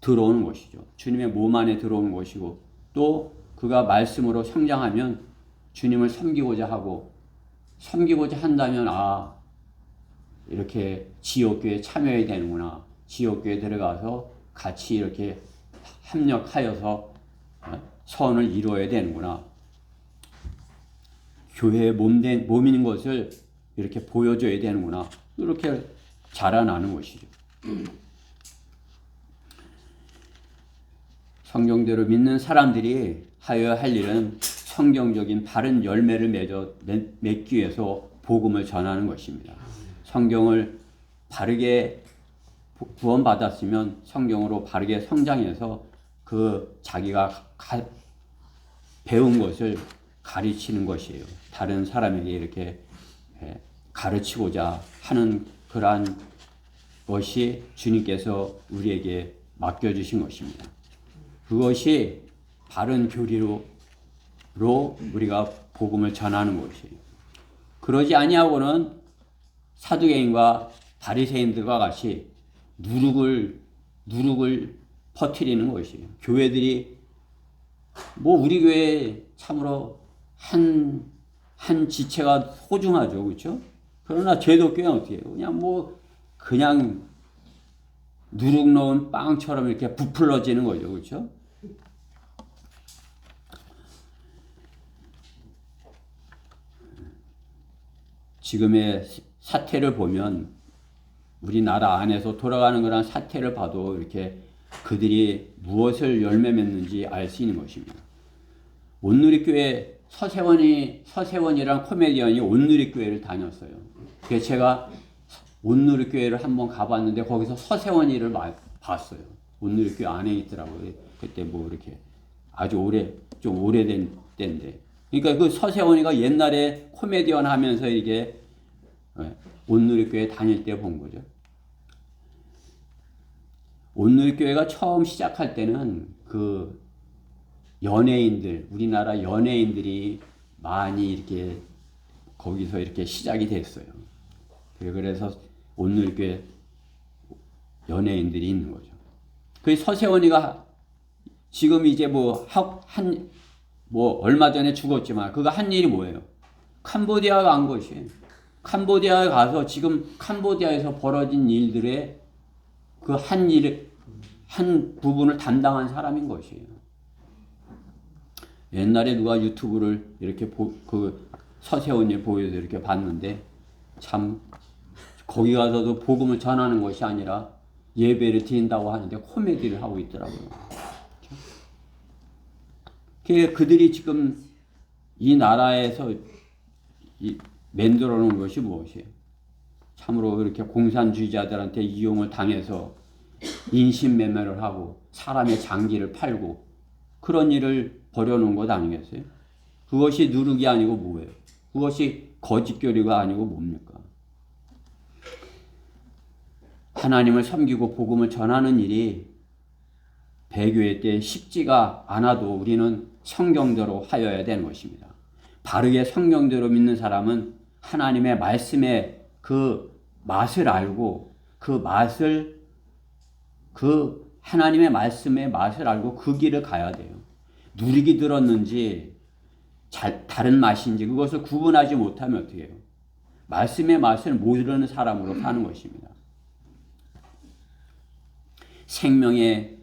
들어오는 것이죠. 주님의 몸 안에 들어오는 것이고 또 그가 말씀으로 성장하면 주님을 섬기고자 한다면 이렇게 지옥교에 참여해야 되는구나. 지옥교에 들어가서 같이 이렇게 합력하여서 선을 이루어야 되는구나. 교회의 몸인 것을 이렇게 보여줘야 되는구나. 이렇게 자라나는 것이죠. 성경대로 믿는 사람들이 하여야 할 일은 성경적인 바른 열매를 맺기 위해서 복음을 전하는 것입니다. 성경을 바르게 구원받았으면 성경으로 바르게 성장해서 그 자기가 배운 것을 가르치는 것이에요. 다른 사람에게 이렇게 가르치고자 하는 그러한 것이 주님께서 우리에게 맡겨주신 것입니다. 그것이 바른 교리로 우리가 복음을 전하는 것이에요. 그러지 아니하고는 사두개인과 바리새인들과 같이 누룩을 퍼뜨리는 것이에요. 교회들이 우리 교회 참으로 한 지체가 소중하죠, 그렇죠? 그러나 저희도 교회는 어떻게 해요? 그냥 누룩 넣은 빵처럼 이렇게 부풀러지는 거죠, 그렇죠? 지금의 사태를 보면 우리나라 안에서 돌아가는 그런 사태를 봐도 이렇게 그들이 무엇을 열매 맺는지 알 수 있는 것입니다. 온누리교회 서세원이라는 코미디언이 온누리교회를 다녔어요. 그래서 제가 온누리교회를 한번 가봤는데 거기서 서세원이를 봤어요. 온누리교회 안에 있더라고요. 그때 이렇게 아주 좀 오래된 때인데. 그러니까 그 서세원이가 옛날에 코미디언 하면서 이게 온누리교회 다닐 때 본 거죠. 온누리교회가 처음 시작할 때는 그 연예인들, 우리나라 연예인들이 많이 이렇게 거기서 이렇게 시작이 됐어요. 그래서 온누리교회 연예인들이 있는 거죠. 그 서세원이가 지금 이제 얼마 전에 죽었지만 그가 한 일이 뭐예요? 캄보디아 간 것이에요. 캄보디아에 가서 지금 캄보디아에서 벌어진 일들의 그 한 부분을 담당한 사람인 것이에요. 옛날에 누가 유튜브를 이렇게 그 서세원이 보여서 이렇게 봤는데 참 거기 가서도 복음을 전하는 것이 아니라 예배를 드린다고 하는데 코미디를 하고 있더라고요. 그들이 지금 이 나라에서 만들어 놓은 것이 무엇이에요? 참으로 이렇게 공산주의자들한테 이용을 당해서 인신매매를 하고 사람의 장기를 팔고 그런 일을 벌여놓은 것 아니겠어요? 그것이 누룩이 아니고 뭐예요? 그것이 거짓교리가 아니고 뭡니까? 하나님을 섬기고 복음을 전하는 일이 배교회 때 쉽지가 않아도 우리는 성경대로 하여야 되는 것입니다. 바르게 성경대로 믿는 사람은 하나님의 말씀의 그 맛을 알고 하나님의 말씀의 맛을 알고 그 길을 가야 돼요. 누룩이 들었는지 다른 맛인지 그것을 구분하지 못하면 어떻게 해요? 말씀의 맛을 모르는 사람으로 사는 것입니다. 생명의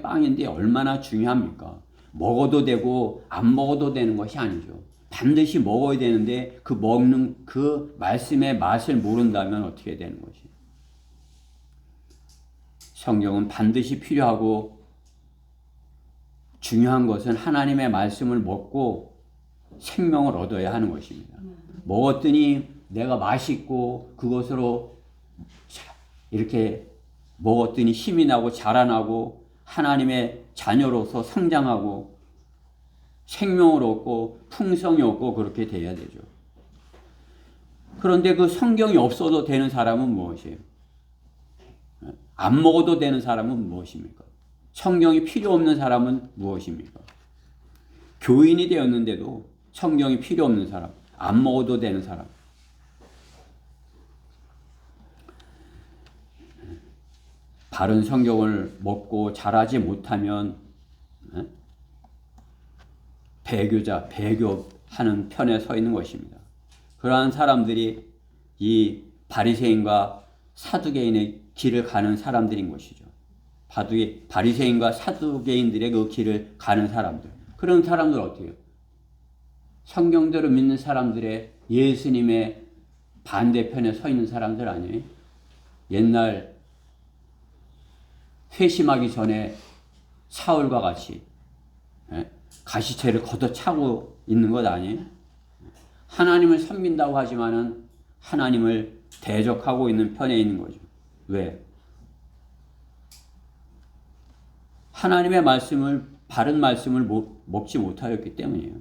빵인데 얼마나 중요합니까? 먹어도 되고 안 먹어도 되는 것이 아니죠. 반드시 먹어야 되는데 그 먹는 그 말씀의 맛을 모른다면 어떻게 되는 것이? 성경은 반드시 필요하고 중요한 것은 하나님의 말씀을 먹고 생명을 얻어야 하는 것입니다. 먹었더니 내가 맛있고 그것으로 이렇게 먹었더니 힘이 나고 자라나고 하나님의 자녀로서 성장하고 생명을 얻고 풍성이 얻고 그렇게 돼야 되죠. 그런데 그 성경이 없어도 되는 사람은 무엇이에요? 안 먹어도 되는 사람은 무엇입니까? 성경이 필요 없는 사람은 무엇입니까? 교인이 되었는데도 성경이 필요 없는 사람, 안 먹어도 되는 사람. 바른 성경을 먹고 자라지 못하면 배교하는 편에 서 있는 것입니다. 그러한 사람들이 이 바리새인과 사두개인의 길을 가는 사람들인 것이죠. 바리새인과 사두개인들의 그 길을 가는 사람들. 그런 사람들 어떻게 해요? 성경대로 믿는 사람들의 예수님의 반대편에 서 있는 사람들 아니에요? 옛날 회심하기 전에 사울과 같이 가시체를 걷어차고 있는 것 아니에요? 하나님을 섬긴다고 하지만은 하나님을 대적하고 있는 편에 있는 거죠. 왜? 하나님의 말씀을, 바른 말씀을 먹지 못하였기 때문이에요.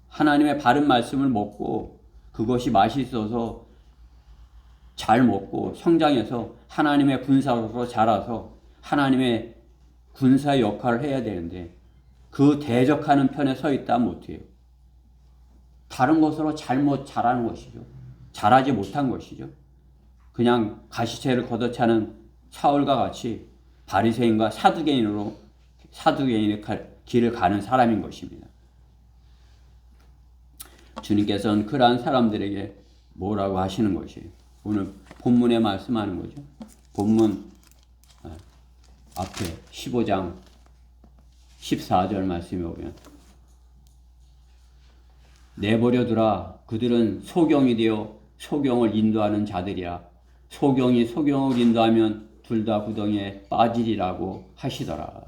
하나님의 바른 말씀을 먹고 그것이 맛있어서 잘 먹고 성장해서 하나님의 군사로서 자라서 하나님의 군사의 역할을 해야 되는데 그 대적하는 편에 서 있다면 못해요. 다른 것으로 잘못 자라는 것이죠. 잘하지 못한 것이죠. 그냥 가시체를 걷어차는 사울과 같이 바리새인과 사두개인의 길을 가는 사람인 것입니다. 주님께서는 그러한 사람들에게 뭐라고 하시는 것이에요? 오늘 본문에 말씀하는 거죠. 본문 앞에 15장 14절 말씀에 보면 내버려 두라. 그들은 소경이 되어 소경을 인도하는 자들이라. 소경이 소경을 인도하면 둘 다 구덩이에 빠지리라고 하시더라.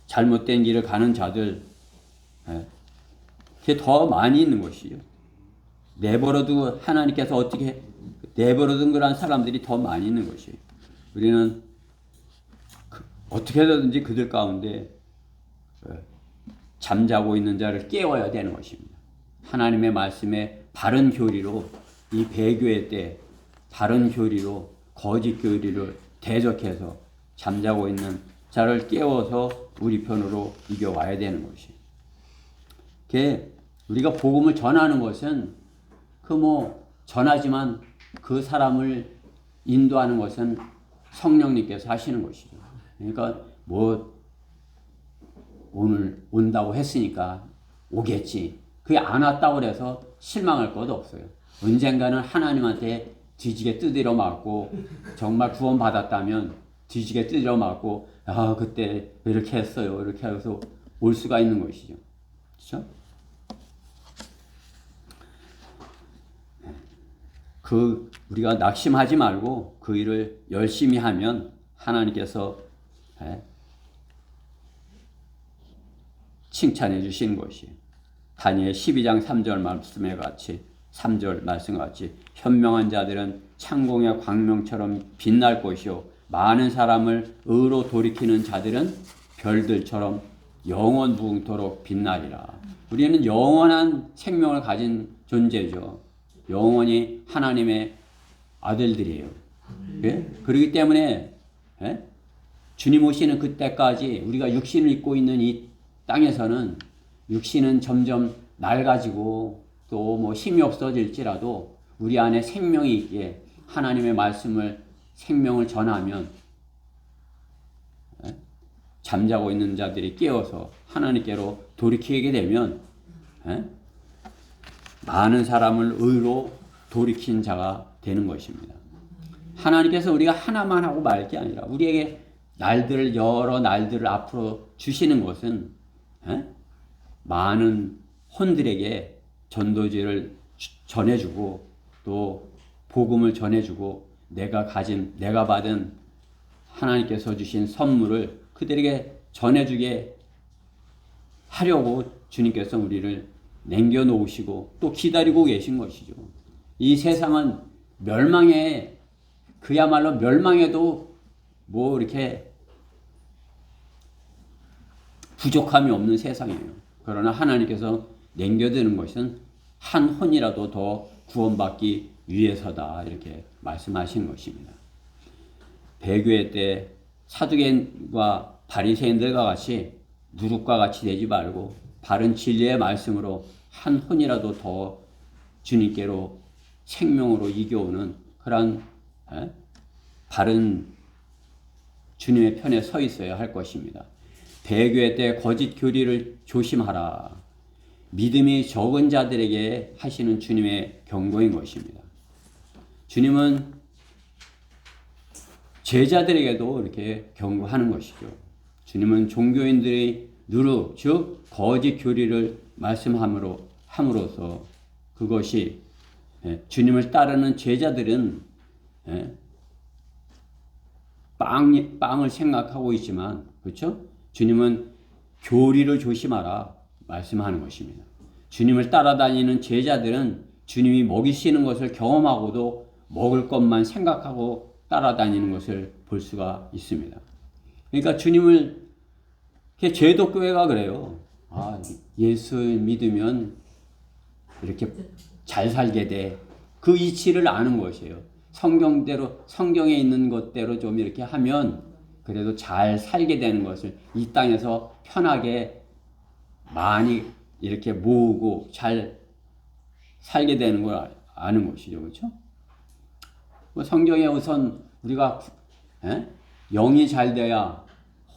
잘못된 길을 가는 자들, 그게 더 많이 있는 것이죠. 내버려두고 하나님께서 어떻게 내버려둔 그런 사람들이 더 많이 있는 것이에요. 우리는 어떻게 해서든지 그들 가운데 잠자고 있는 자를 깨워야 되는 것입니다. 하나님의 말씀에 바른 교리로 이 배교회 때 바른 교리로 거짓 교리를 대적해서 잠자고 있는 자를 깨워서 우리 편으로 이겨와야 되는 것이에요. 우리가 복음을 전하는 것은 전하지만 그 사람을 인도하는 것은 성령님께서 하시는 것이죠. 그러니까 오늘 온다고 했으니까 오겠지. 그게 안 왔다고 해서 실망할 것도 없어요. 언젠가는 하나님한테 뒤지게 두드려 맞고 정말 구원 받았다면 뒤지게 두드려 맞고 그때 이렇게 했어요. 이렇게 해서 올 수가 있는 것이죠. 그렇죠? 우리가 낙심하지 말고 그 일을 열심히 하면 하나님께서 칭찬해 주시는 것이에요. 다니엘 12장 3절 말씀에 같이 3절 말씀과 같이 현명한 자들은 창공의 광명처럼 빛날 것이요 많은 사람을 의로 돌이키는 자들은 별들처럼 영원 무궁토록 빛나리라. 우리는 영원한 생명을 가진 존재죠. 영원히 하나님의 아들들이에요. 그렇기 때문에 주님 오시는 그때까지 우리가 육신을 입고 있는 이 땅에서는 육신은 점점 낡아지고 또 힘이 없어질지라도 우리 안에 생명이 있기에 하나님의 말씀을 생명을 전하면 잠자고 있는 자들이 깨어서 하나님께로 돌이키게 되면 많은 사람을 의로 돌이킨 자가 되는 것입니다. 하나님께서 우리가 하나만 하고 말 게 아니라 우리에게 여러 날들을 앞으로 주시는 것은 많은 혼들에게 전도지를 전해주고 또 복음을 전해주고 내가 받은 하나님께서 주신 선물을 그들에게 전해주게 하려고 주님께서 우리를 남겨놓으시고 또 기다리고 계신 것이죠. 이 세상은 그야말로 멸망해도 이렇게 부족함이 없는 세상이에요. 그러나 하나님께서 남겨두는 것은 한 혼이라도 더 구원받기 위해서다. 이렇게 말씀하신 것입니다. 배교회 때 사두개인과 바리새인들과 같이 누룩과 같이 되지 말고 바른 진리의 말씀으로 한 혼이라도 더 주님께로 생명으로 이겨오는 그런 바른 주님의 편에 서 있어야 할 것입니다. 배교회 때 거짓 교리를 조심하라. 믿음이 적은 자들에게 하시는 주님의 경고인 것입니다. 주님은 제자들에게도 이렇게 경고하는 것이죠. 주님은 종교인들의 누룩, 즉 거짓 교리를 함으로써 그것이 주님을 따르는 제자들은 빵을 생각하고 있지만, 그렇죠? 주님은 교리를 조심하라 말씀하는 것입니다. 주님을 따라다니는 제자들은 주님이 먹이시는 것을 경험하고도 먹을 것만 생각하고 따라다니는 것을 볼 수가 있습니다. 그러니까 주님을 제독교회가 그래요. 예수 믿으면 이렇게 잘 살게 돼. 그 이치를 아는 것이에요. 성경에 있는 것대로 좀 이렇게 하면 그래도 잘 살게 되는 것을, 이 땅에서 편하게 많이 이렇게 모으고 잘 살게 되는 걸 아는 것이죠. 그렇죠? 성경에 우선 우리가 영이 잘 돼야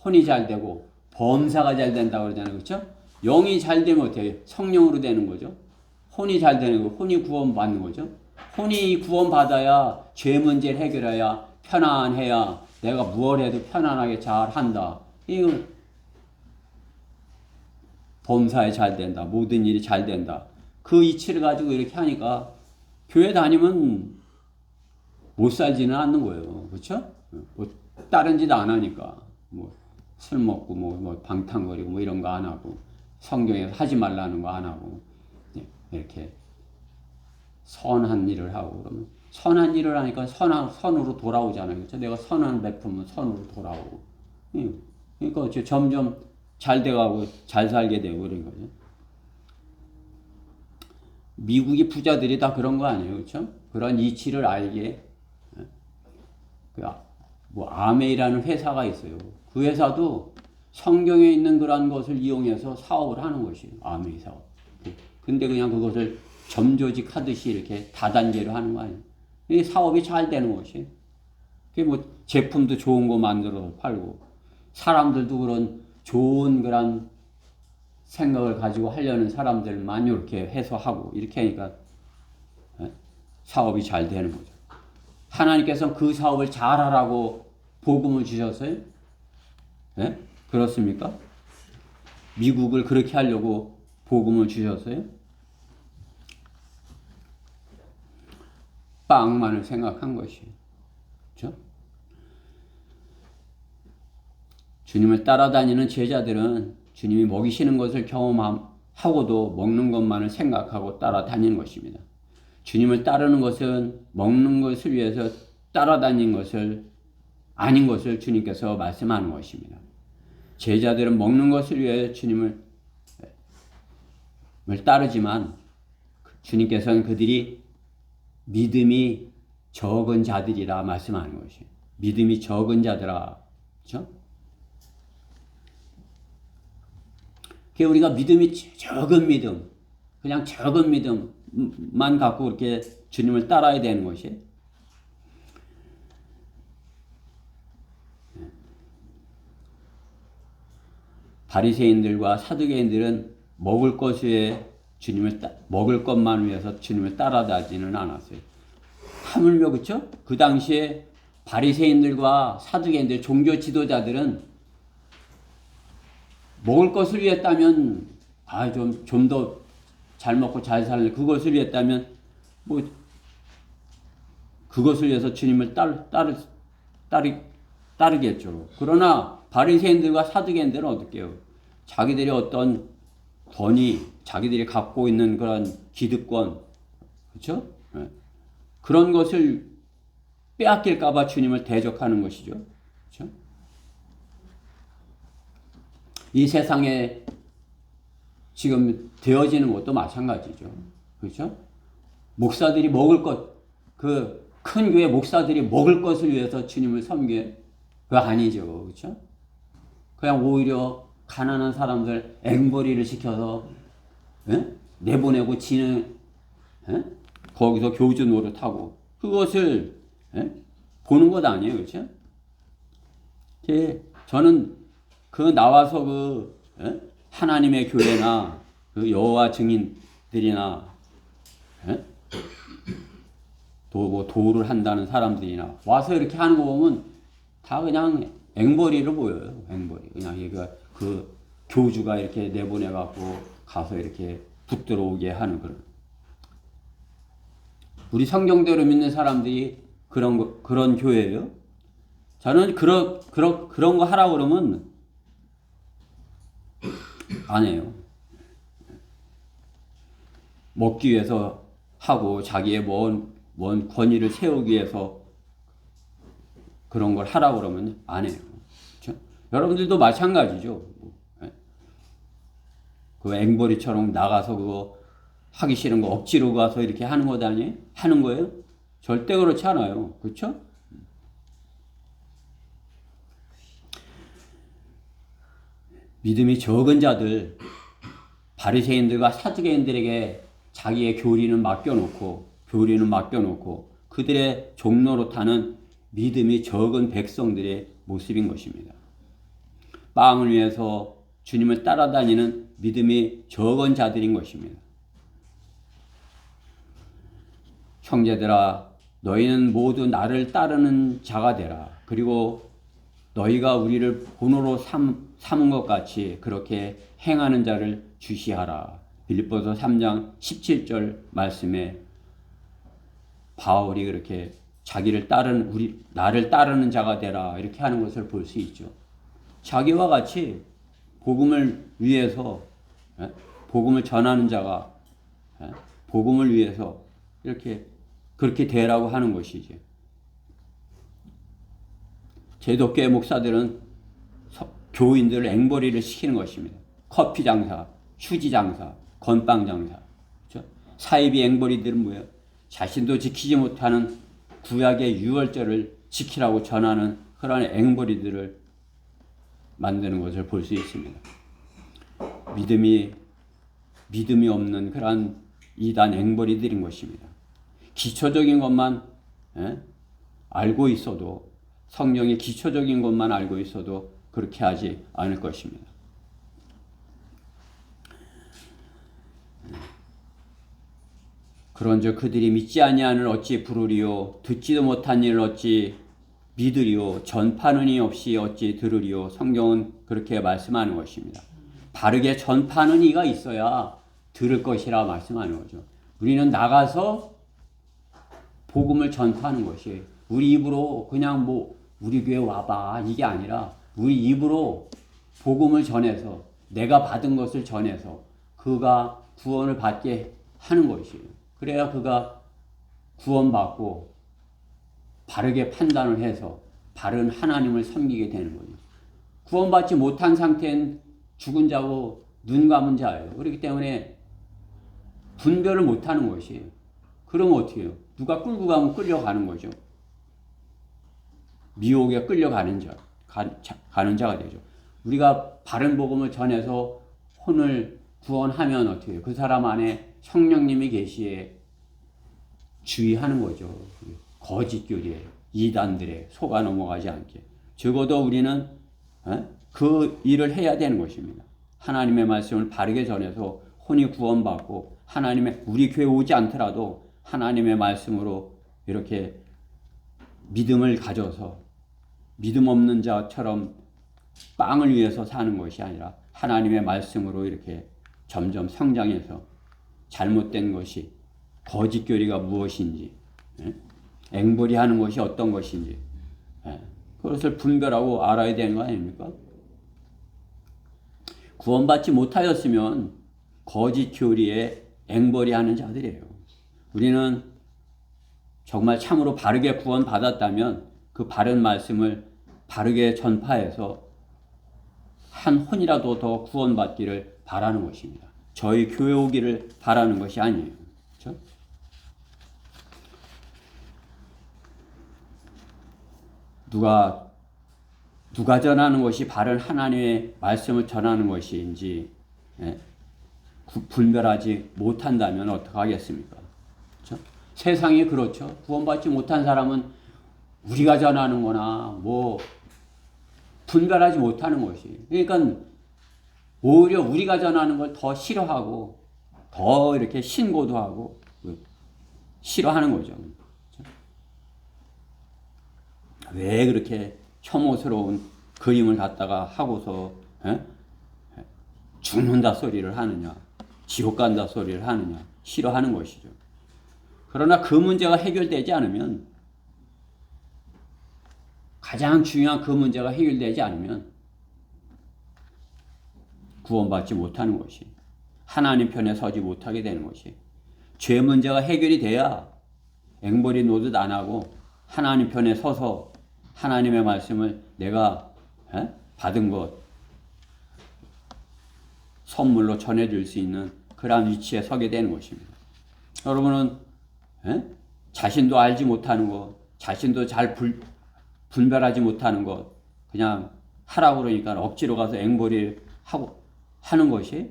혼이 잘 되고 범사가 잘 된다고 그러잖아요. 그렇죠? 영이 잘 되면 어떻게 해요? 성령으로 되는 거죠. 혼이 잘 되는 거, 혼이 구원받는 거죠. 혼이 구원받아야 죄 문제를 해결해야 편안해야 내가 무엇 해도 편안하게 잘 한다. 이거 범사에 잘 된다. 모든 일이 잘 된다. 그 이치를 가지고 이렇게 하니까 교회 다니면 못 살지는 않는 거예요. 그렇죠? 뭐 다른 짓 안 하니까 술 먹고 뭐 방탕거리고 이런 거 안 하고 성경에서 하지 말라는 거 안 하고 이렇게 선한 일을 하고 그러면 선한 일을 하니까 선으로 돌아오잖아요. 그렇죠? 내가 선한 베푸면 선으로 돌아오고. 그러니까 점점 잘 돼가고 잘 살게 되고 그런 거죠. 미국의 부자들이 다 그런 거 아니에요. 그렇죠? 그런 이치를 알게 아메이라는 회사가 있어요. 그 회사도 성경에 있는 그런 것을 이용해서 사업을 하는 것이에요. 아메이 사업. 근데 그냥 그것을 점조직 하듯이 이렇게 다단계로 하는 거 아니에요. 이 사업이 잘 되는 것이. 그게 제품도 좋은 거 만들어서 팔고, 사람들도 그런 좋은 그런 생각을 가지고 하려는 사람들만 이렇게 해서 하고, 이렇게 하니까 사업이 잘 되는 거죠. 하나님께서 그 사업을 잘하라고 복음을 주셨어요? 네? 그렇습니까? 미국을 그렇게 하려고 복음을 주셨어요? 빵만을 생각한 것이에요. 그렇죠? 주님을 따라다니는 제자들은 주님이 먹이시는 것을 경험하고도 먹는 것만을 생각하고 따라다니는 것입니다. 주님을 따르는 것은 먹는 것을 위해서 따라다니는 것을 아닌 것을 주님께서 말씀하는 것입니다. 제자들은 먹는 것을 위해 주님을 따르지만 주님께서는 그들이 믿음이 적은 자들이라 말씀하는 것이에요. 믿음이 적은 자들아. 그렇죠? 우리가 믿음이 적은 믿음, 그냥 적은 믿음만 갖고 이렇게 주님을 따라야 되는 것이에요. 바리새인들과 사두개인들은 먹을 것 위해 먹을 것만 위해서 주님을 따라다니지는 않았어요. 하물며 그렇죠? 그 당시에 바리새인들과 사두개인들 종교 지도자들은 먹을 것을 위했다면 좀 더 잘 먹고 잘 살래 그것을 위했다면 그것을 위해서 주님을 따르겠죠. 그러나 바리새인들과 사두개인들은 어떻게 해요? 자기들이 어떤 권위, 자기들이 갖고 있는 그런 기득권, 그렇죠? 그런 것을 빼앗길까봐 주님을 대적하는 것이죠. 그렇죠? 이 세상에 지금 되어지는 것도 마찬가지죠. 그렇죠? 목사들이 먹을 것, 그 큰 교회 목사들이 먹을 것을 위해서 주님을 섬게 그거 아니죠. 그렇죠? 그냥 오히려 가난한 사람들 앵벌이를 시켜서 내보내고 지는 거기서 교주 노릇하고 그것을 보는 것 아니에요. 그렇죠? 저는 나와서 하나님의 교회나 그 여호와 증인들이나 예? 뭐 도를 한다는 사람들이나 와서 이렇게 하는 거 보면 다 그냥 앵벌이로 보여요. 앵벌이. 그냥 얘가 그 교주가 이렇게 내보내 갖고 가서 이렇게 붙들어오게 하는 그런. 우리 성경대로 믿는 사람들이 그런 교회예요. 저는 그런 거 하라고 그러면 안 해요. 먹기 위해서 하고 자기의 뭔 권위를 세우기 위해서 그런 걸 하라고 그러면 안 해요. 그렇죠? 여러분들도 마찬가지죠. 그 앵벌이처럼 나가서 그거 하기 싫은 거 억지로 가서 이렇게 하는 거 아니에요? 하는 거예요? 절대 그렇지 않아요. 그렇죠? 믿음이 적은 자들, 바리새인들과 사두개인들에게 자기의 교리는 맡겨놓고 그들의 종로로 타는 믿음이 적은 백성들의 모습인 것입니다. 빵을 위해서 주님을 따라다니는 믿음이 적은 자들인 것입니다. 형제들아, 너희는 모두 나를 따르는 자가 되라. 그리고 너희가 우리를 본호로 삼은 것 같이 그렇게 행하는 자를 주시하라. 빌립보서 3장 17절 말씀에 바울이 그렇게 나를 따르는 자가 되라 이렇게 하는 것을 볼 수 있죠. 자기와 같이 복음을 위해서 복음을 전하는 자가 복음을 위해서 이렇게 그렇게 되라고 하는 것이지. 제독교회 목사들은 교인들을 앵벌이를 시키는 것입니다. 커피 장사, 휴지 장사, 건빵 장사. 그렇죠? 사이비 앵벌이들은 뭐예요? 자신도 지키지 못하는 구약의 유월절을 지키라고 전하는 그런 앵벌이들을 만드는 것을 볼 수 있습니다. 믿음이 없는 그러한 이단 앵벌이들인 것입니다. 기초적인 것만 알고 있어도 성경의 기초적인 것만 알고 있어도 그렇게 하지 않을 것입니다. 그런즉 그들이 믿지 아니하는 어찌 부르리요 듣지도 못한 일을 어찌 믿으리요 전파는 이 없이 어찌 들으리요. 성경은 그렇게 말씀하는 것입니다. 바르게 전파는 이가 있어야 들을 것이라 말씀하는 거죠. 우리는 나가서 복음을 전파하는 것이 우리 입으로 그냥 우리 교회 와봐 이게 아니라 우리 입으로 복음을 전해서 내가 받은 것을 전해서 그가 구원을 받게 하는 것이에요. 그래야 그가 구원받고 바르게 판단을 해서 바른 하나님을 섬기게 되는 거죠. 구원받지 못한 상태는 죽은 자고 눈 감은 자예요. 그렇기 때문에 분별을 못하는 것이에요. 그러면 어떻게 해요? 누가 끌고 가면 끌려가는 거죠. 미혹에 끌려가는 가는 자가 되죠. 우리가 바른 복음을 전해서 혼을 구원하면 어떻게 해요? 그 사람 안에 성령님이 계시에 주의하는 거죠. 거짓 교리에 이단들에 속아 넘어가지 않게. 적어도 우리는 그 일을 해야 되는 것입니다. 하나님의 말씀을 바르게 전해서 혼이 구원받고 우리 교회 오지 않더라도 하나님의 말씀으로 이렇게 믿음을 가져서 믿음 없는 자처럼 빵을 위해서 사는 것이 아니라 하나님의 말씀으로 이렇게 점점 성장해서 잘못된 것이 거짓 교리가 무엇인지 앵벌이 하는 것이 어떤 것인지 그것을 분별하고 알아야 되는 거 아닙니까? 구원받지 못하였으면 거짓 교리에 앵벌이 하는 자들이에요. 우리는 정말 참으로 바르게 구원받았다면 그 바른 말씀을 바르게 전파해서 한 혼이라도 더 구원받기를 바라는 것입니다. 저희 교회 오기를 바라는 것이 아니에요. 그렇죠? 누가 전하는 것이 바른 하나님의 말씀을 전하는 것인지 분별하지 못한다면 어떡하겠습니까? 그렇죠? 세상이 그렇죠. 구원받지 못한 사람은 우리가 전하는 거나 분별하지 못하는 것이. 그러니까 오히려 우리가 전하는 걸 더 싫어하고 더 이렇게 신고도 하고 싫어하는 거죠. 왜 그렇게 혐오스러운 그림을 갖다가 하고서 죽는다 소리를 하느냐, 지옥 간다 소리를 하느냐, 싫어하는 것이죠. 그러나 그 문제가 해결되지 않으면, 가장 중요한 그 문제가 해결되지 않으면 구원받지 못하는 것이, 하나님 편에 서지 못하게 되는 것이, 죄 문제가 해결이 돼야 앵벌이 노릇 안 하고 하나님 편에 서서 하나님의 말씀을 내가 받은 것 선물로 전해줄 수 있는 그러한 위치에 서게 되는 것입니다. 여러분은 자신도 알지 못하는 것, 자신도 잘 분별하지 못하는 것, 그냥 하라고 그러니까 억지로 가서 앵벌이 하고 하는 것이,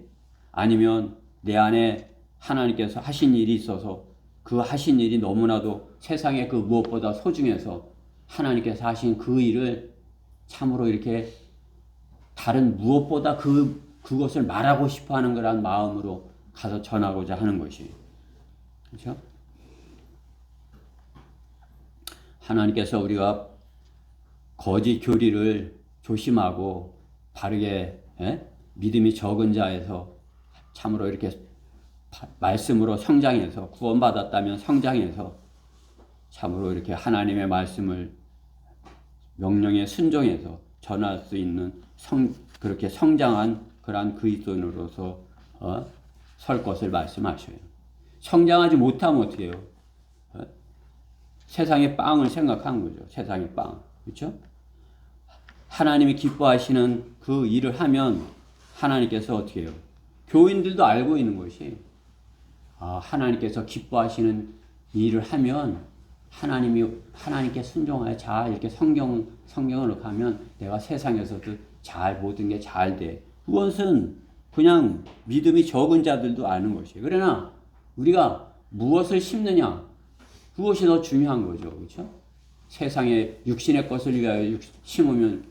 아니면 내 안에 하나님께서 하신 일이 있어서 그 하신 일이 너무나도 세상에 그 무엇보다 소중해서 하나님께서 하신 그 일을 참으로 이렇게 다른 무엇보다 그것을 말하고 싶어 하는 거란 마음으로 가서 전하고자 하는 것이. 그렇죠? 하나님께서 우리가 거짓 교리를 조심하고 바르게 믿음이 적은 자에서 참으로 이렇게 말씀으로 성장해서, 구원받았다면 성장해서 참으로 이렇게 하나님의 말씀을 명령에 순종해서 전할 수 있는 그렇게 성장한 그러한 그리스도인으로서 설 것을 말씀하셔요. 성장하지 못하면 어떻게 해요? 세상의 빵을 생각하는 거죠. 세상의 빵. 그렇죠? 하나님이 기뻐하시는 그 일을 하면 하나님께서 어떻게 해요? 교인들도 알고 있는 것이, 하나님께서 기뻐하시는 일을 하면 하나님께 순종하여 잘 이렇게 성경을 가면 내가 세상에서도 잘 모든 게 잘 돼. 그것은 그냥 믿음이 적은 자들도 아는 것이에요. 그러나 우리가 무엇을 심느냐, 그것이 더 중요한 거죠. 그렇죠? 세상에 육신의 것을 위하여 심으면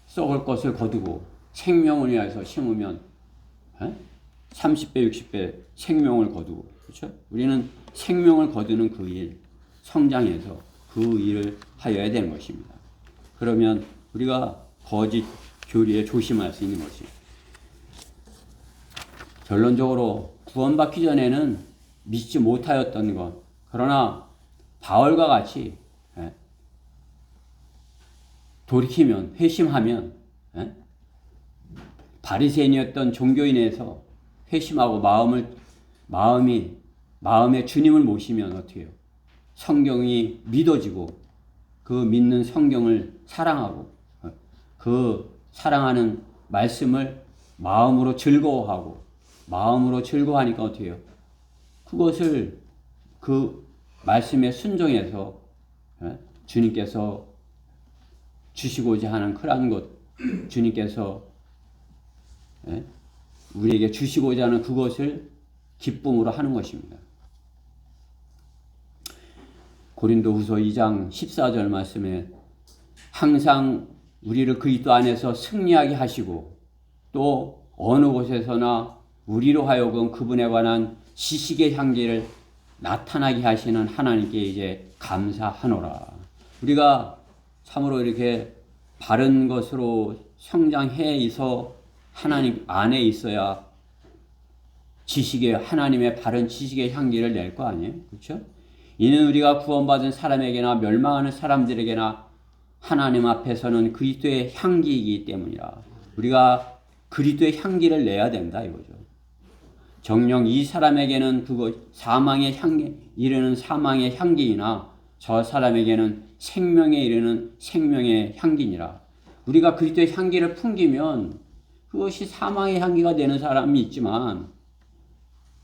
썩을 것을 거두고, 생명을 위하여서 심으면 30배, 60배 생명을 거두고. 그렇죠? 우리는 생명을 거두는 그 일, 성장해서 그 일을 하여야 되는 것입니다. 그러면 우리가 거짓 교리에 조심할 수 있는 것이, 결론적으로 구원받기 전에는 믿지 못하였던 것, 그러나 바울과 같이 돌이키면, 회심하면, 바리새인이었던 종교인에서 회심하고 마음에 주님을 모시면 어떻게 해요? 성경이 믿어지고, 그 믿는 성경을 사랑하고, 그 사랑하는 말씀을 마음으로 즐거워하고, 마음으로 즐거워하니까 어떻게 해요? 그것을 그 말씀에 순종해서 주님께서 주시고자 하는 그러한 것, 주님께서 우리에게 주시고자 하는 그것을 기쁨으로 하는 것입니다. 고린도후서 2장 14절 말씀에 항상 우리를 그리스도 안에서 승리하게 하시고, 또 어느 곳에서나 우리로 하여금 그분에 관한 지식의 향기를 나타나게 하시는 하나님께 이제 감사하노라. 우리가 참으로 이렇게 바른 것으로 성장해 있어 하나님 안에 있어야 하나님의 바른 지식의 향기를 낼 거 아니에요? 그렇죠? 이는 우리가 구원받은 사람에게나 멸망하는 사람들에게나 하나님 앞에서는 그리스도의 향기이기 때문이라. 우리가 그리스도의 향기를 내야 된다 이거죠. 정녕 이 사람에게는 사망의 향기 이르는 사망의 향기이나 저 사람에게는 생명에 이르는 생명의 향기니라. 우리가 그리스도의 향기를 풍기면 그것이 사망의 향기가 되는 사람이 있지만,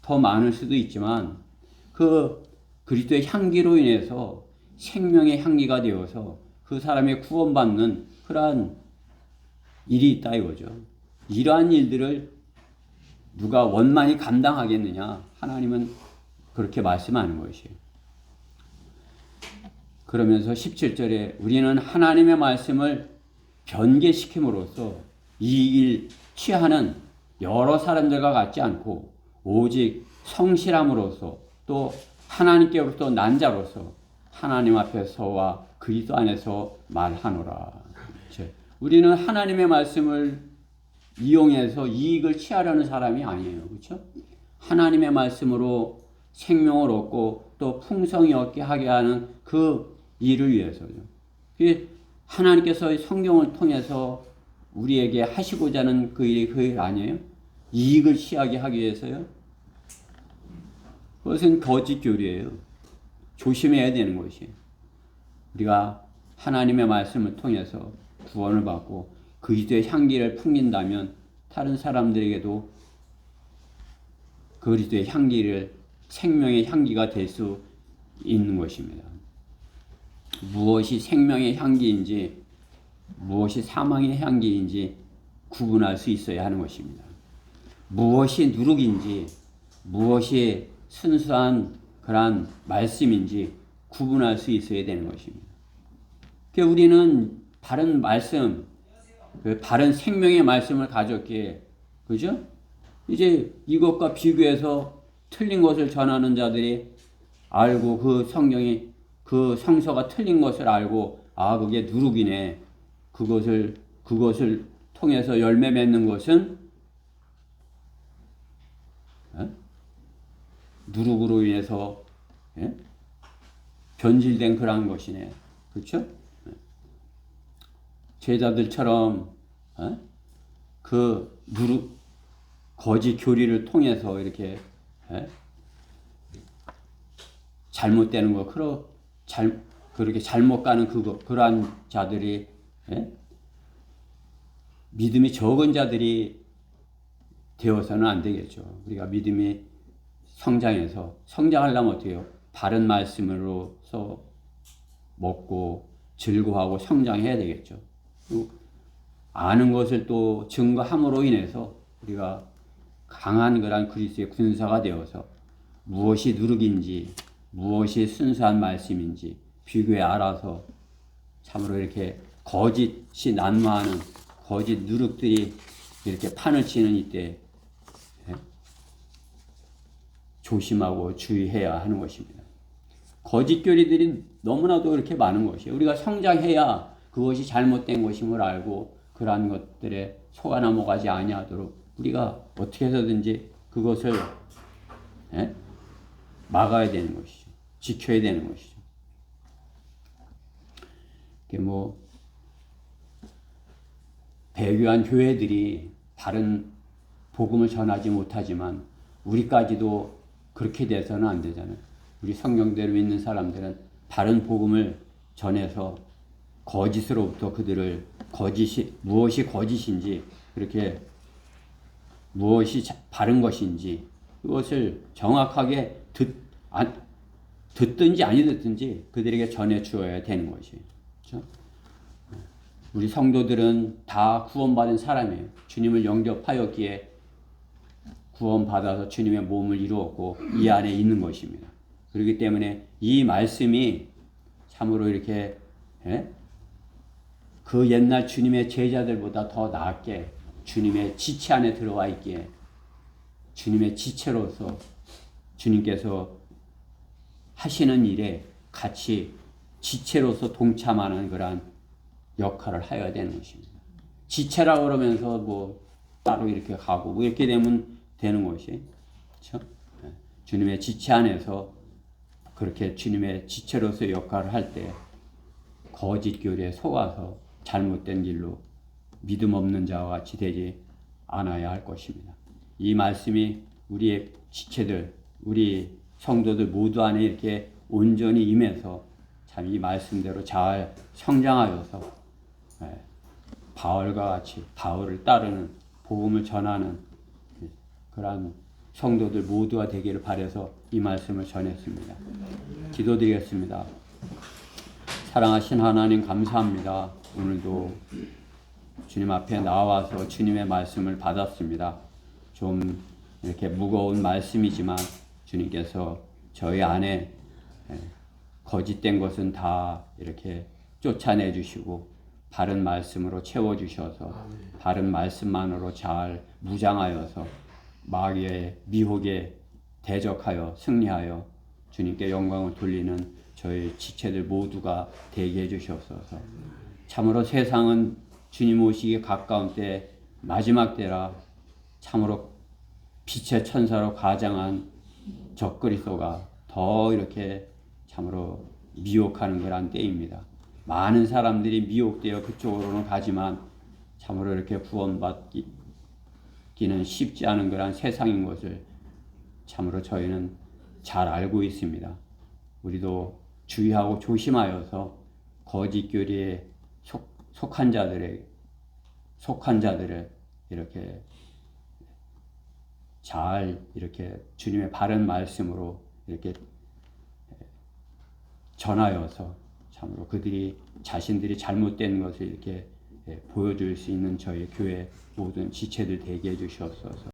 더 많을 수도 있지만, 그 그리스도의 향기로 인해서 생명의 향기가 되어서 그 사람의 구원받는 그러한 일이 있다 이거죠. 이러한 일들을 누가 원만히 감당하겠느냐? 하나님은 그렇게 말씀하는 것이에요. 그러면서 17절에 우리는 하나님의 말씀을 변개시킴으로써 이 일 취하는 여러 사람들과 같지 않고 오직 성실함으로써 또 하나님께로부터 난 자로서 하나님 앞에서와 그리스도 안에서 말하노라. 우리는 하나님의 말씀을 이용해서 이익을 취하려는 사람이 아니에요. 그렇죠? 하나님의 말씀으로 생명을 얻고 또 풍성히 얻게 하게 하는 그 일을 위해서요. 하나님께서 성경을 통해서 우리에게 하시고자 하는 그 일 아니에요? 이익을 취하게 하기 위해서요. 그것은 거짓 교리예요. 조심해야 되는 것이에요. 우리가 하나님의 말씀을 통해서 구원을 받고 그리스도의 향기를 풍긴다면 다른 사람들에게도 그리스도의 향기를 생명의 향기가 될 수 있는 것입니다. 무엇이 생명의 향기인지 무엇이 사망의 향기인지 구분할 수 있어야 하는 것입니다. 무엇이 누룩인지 무엇이 순수한 그러한 말씀인지 구분할 수 있어야 되는 것입니다. 그러니까 우리는 바른 말씀, 바른 생명의 말씀을 가졌기에, 그죠? 이제 이것과 비교해서 틀린 것을 전하는 자들이 알고 그 성경이 그 성서가 틀린 것을 알고 아 그게 누룩이네. 그것을 통해서 열매 맺는 것은 누룩으로 인해서 변질된 그러한 것이네. 그렇죠? 제자들처럼 그 누룩 거짓 교리를 통해서 이렇게 잘못되는 거 그렇게 잘못 가는 그러한 자들이 믿음이 적은 자들이 되어서는 안 되겠죠. 우리가 믿음이 성장하려면 어떻게 해요? 바른 말씀으로서 먹고 즐거워하고 성장해야 되겠죠. 아는 것을 또 증거함으로 인해서 우리가 강한 그런 그리스도의 군사가 되어서 무엇이 누룩인지 무엇이 순수한 말씀인지 비교해 알아서 참으로 이렇게 거짓이 난무하는 거짓 누룩들이 이렇게 판을 치는 이때 조심하고 주의해야 하는 것입니다. 거짓 교리들이 너무나도 이렇게 많은 것이에요. 우리가 성장해야 그것이 잘못된 것임을 알고 그러한 것들에 속아 넘어가지 아니하도록 우리가 어떻게 해서든지 그것을 막아야 되는 것이죠. 지켜야 되는 것이죠. 배교한 교회들이 바른 복음을 전하지 못하지만 우리까지도 그렇게 돼서는 안 되잖아요. 우리 성경대로 믿는 사람들은 바른 복음을 전해서 거짓으로부터 그들을 무엇이 거짓인지 그렇게 무엇이 바른 것인지 그것을 정확하게 듣든지 아니 듣든지 그들에게 전해 주어야 되는 것이에요. 그렇죠? 우리 성도들은 다 구원받은 사람이에요. 주님을 영접하였기에 구원받아서 주님의 몸을 이루었고 이 안에 있는 것입니다. 그렇기 때문에 이 말씀이 참으로 이렇게 그 옛날 주님의 제자들보다 더 낫게 주님의 지체 안에 들어와 있기에 주님의 지체로서 주님께서 하시는 일에 같이 지체로서 동참하는 그러한 역할을 해야 되는 것입니다. 지체라고 그러면서 따로 이렇게 가고 이렇게 되는 것이 그렇죠? 주님의 지체 안에서 그렇게 주님의 지체로서 역할을 할 때 거짓 교리에 속아서 잘못된 길로 믿음 없는 자와 같이 되지 않아야 할 것입니다. 이 말씀이 우리의 지체들, 우리 성도들 모두 안에 이렇게 온전히 임해서 참 이 말씀대로 잘 성장하여서 바울과 같이 바울을 따르는 복음을 전하는 그러한 성도들 모두가 되기를 바라서 이 말씀을 전했습니다. 기도드리겠습니다. 사랑하신 하나님 감사합니다. 오늘도 주님 앞에 나와서 주님의 말씀을 받았습니다. 좀 이렇게 무거운 말씀이지만 주님께서 저희 안에 거짓된 것은 다 이렇게 쫓아내 주시고 바른 말씀으로 채워주셔서 바른 말씀만으로 잘 무장하여서 마귀의 미혹에 대적하여 승리하여 주님께 영광을 돌리는 저희 지체들 모두가 되게 해주시옵소서. 참으로 세상은 주님 오시기 가까운 때 마지막 때라 참으로 빛의 천사로 가장한 적그리스도가 더 이렇게 참으로 미혹하는 그런 때입니다. 많은 사람들이 미혹되어 그쪽으로는 가지만 참으로 이렇게 구원받기는 쉽지 않은 그런 세상인 것을 참으로 저희는 잘 알고 있습니다. 우리도 주의하고 조심하여서 거짓 교리에 속한 자들을 이렇게 잘 이렇게 주님의 바른 말씀으로 이렇게 전하여서 참으로 그들이 자신들이 잘못된 것을 이렇게 보여줄 수 있는 저희 교회 모든 지체들 되게 해주시옵소서.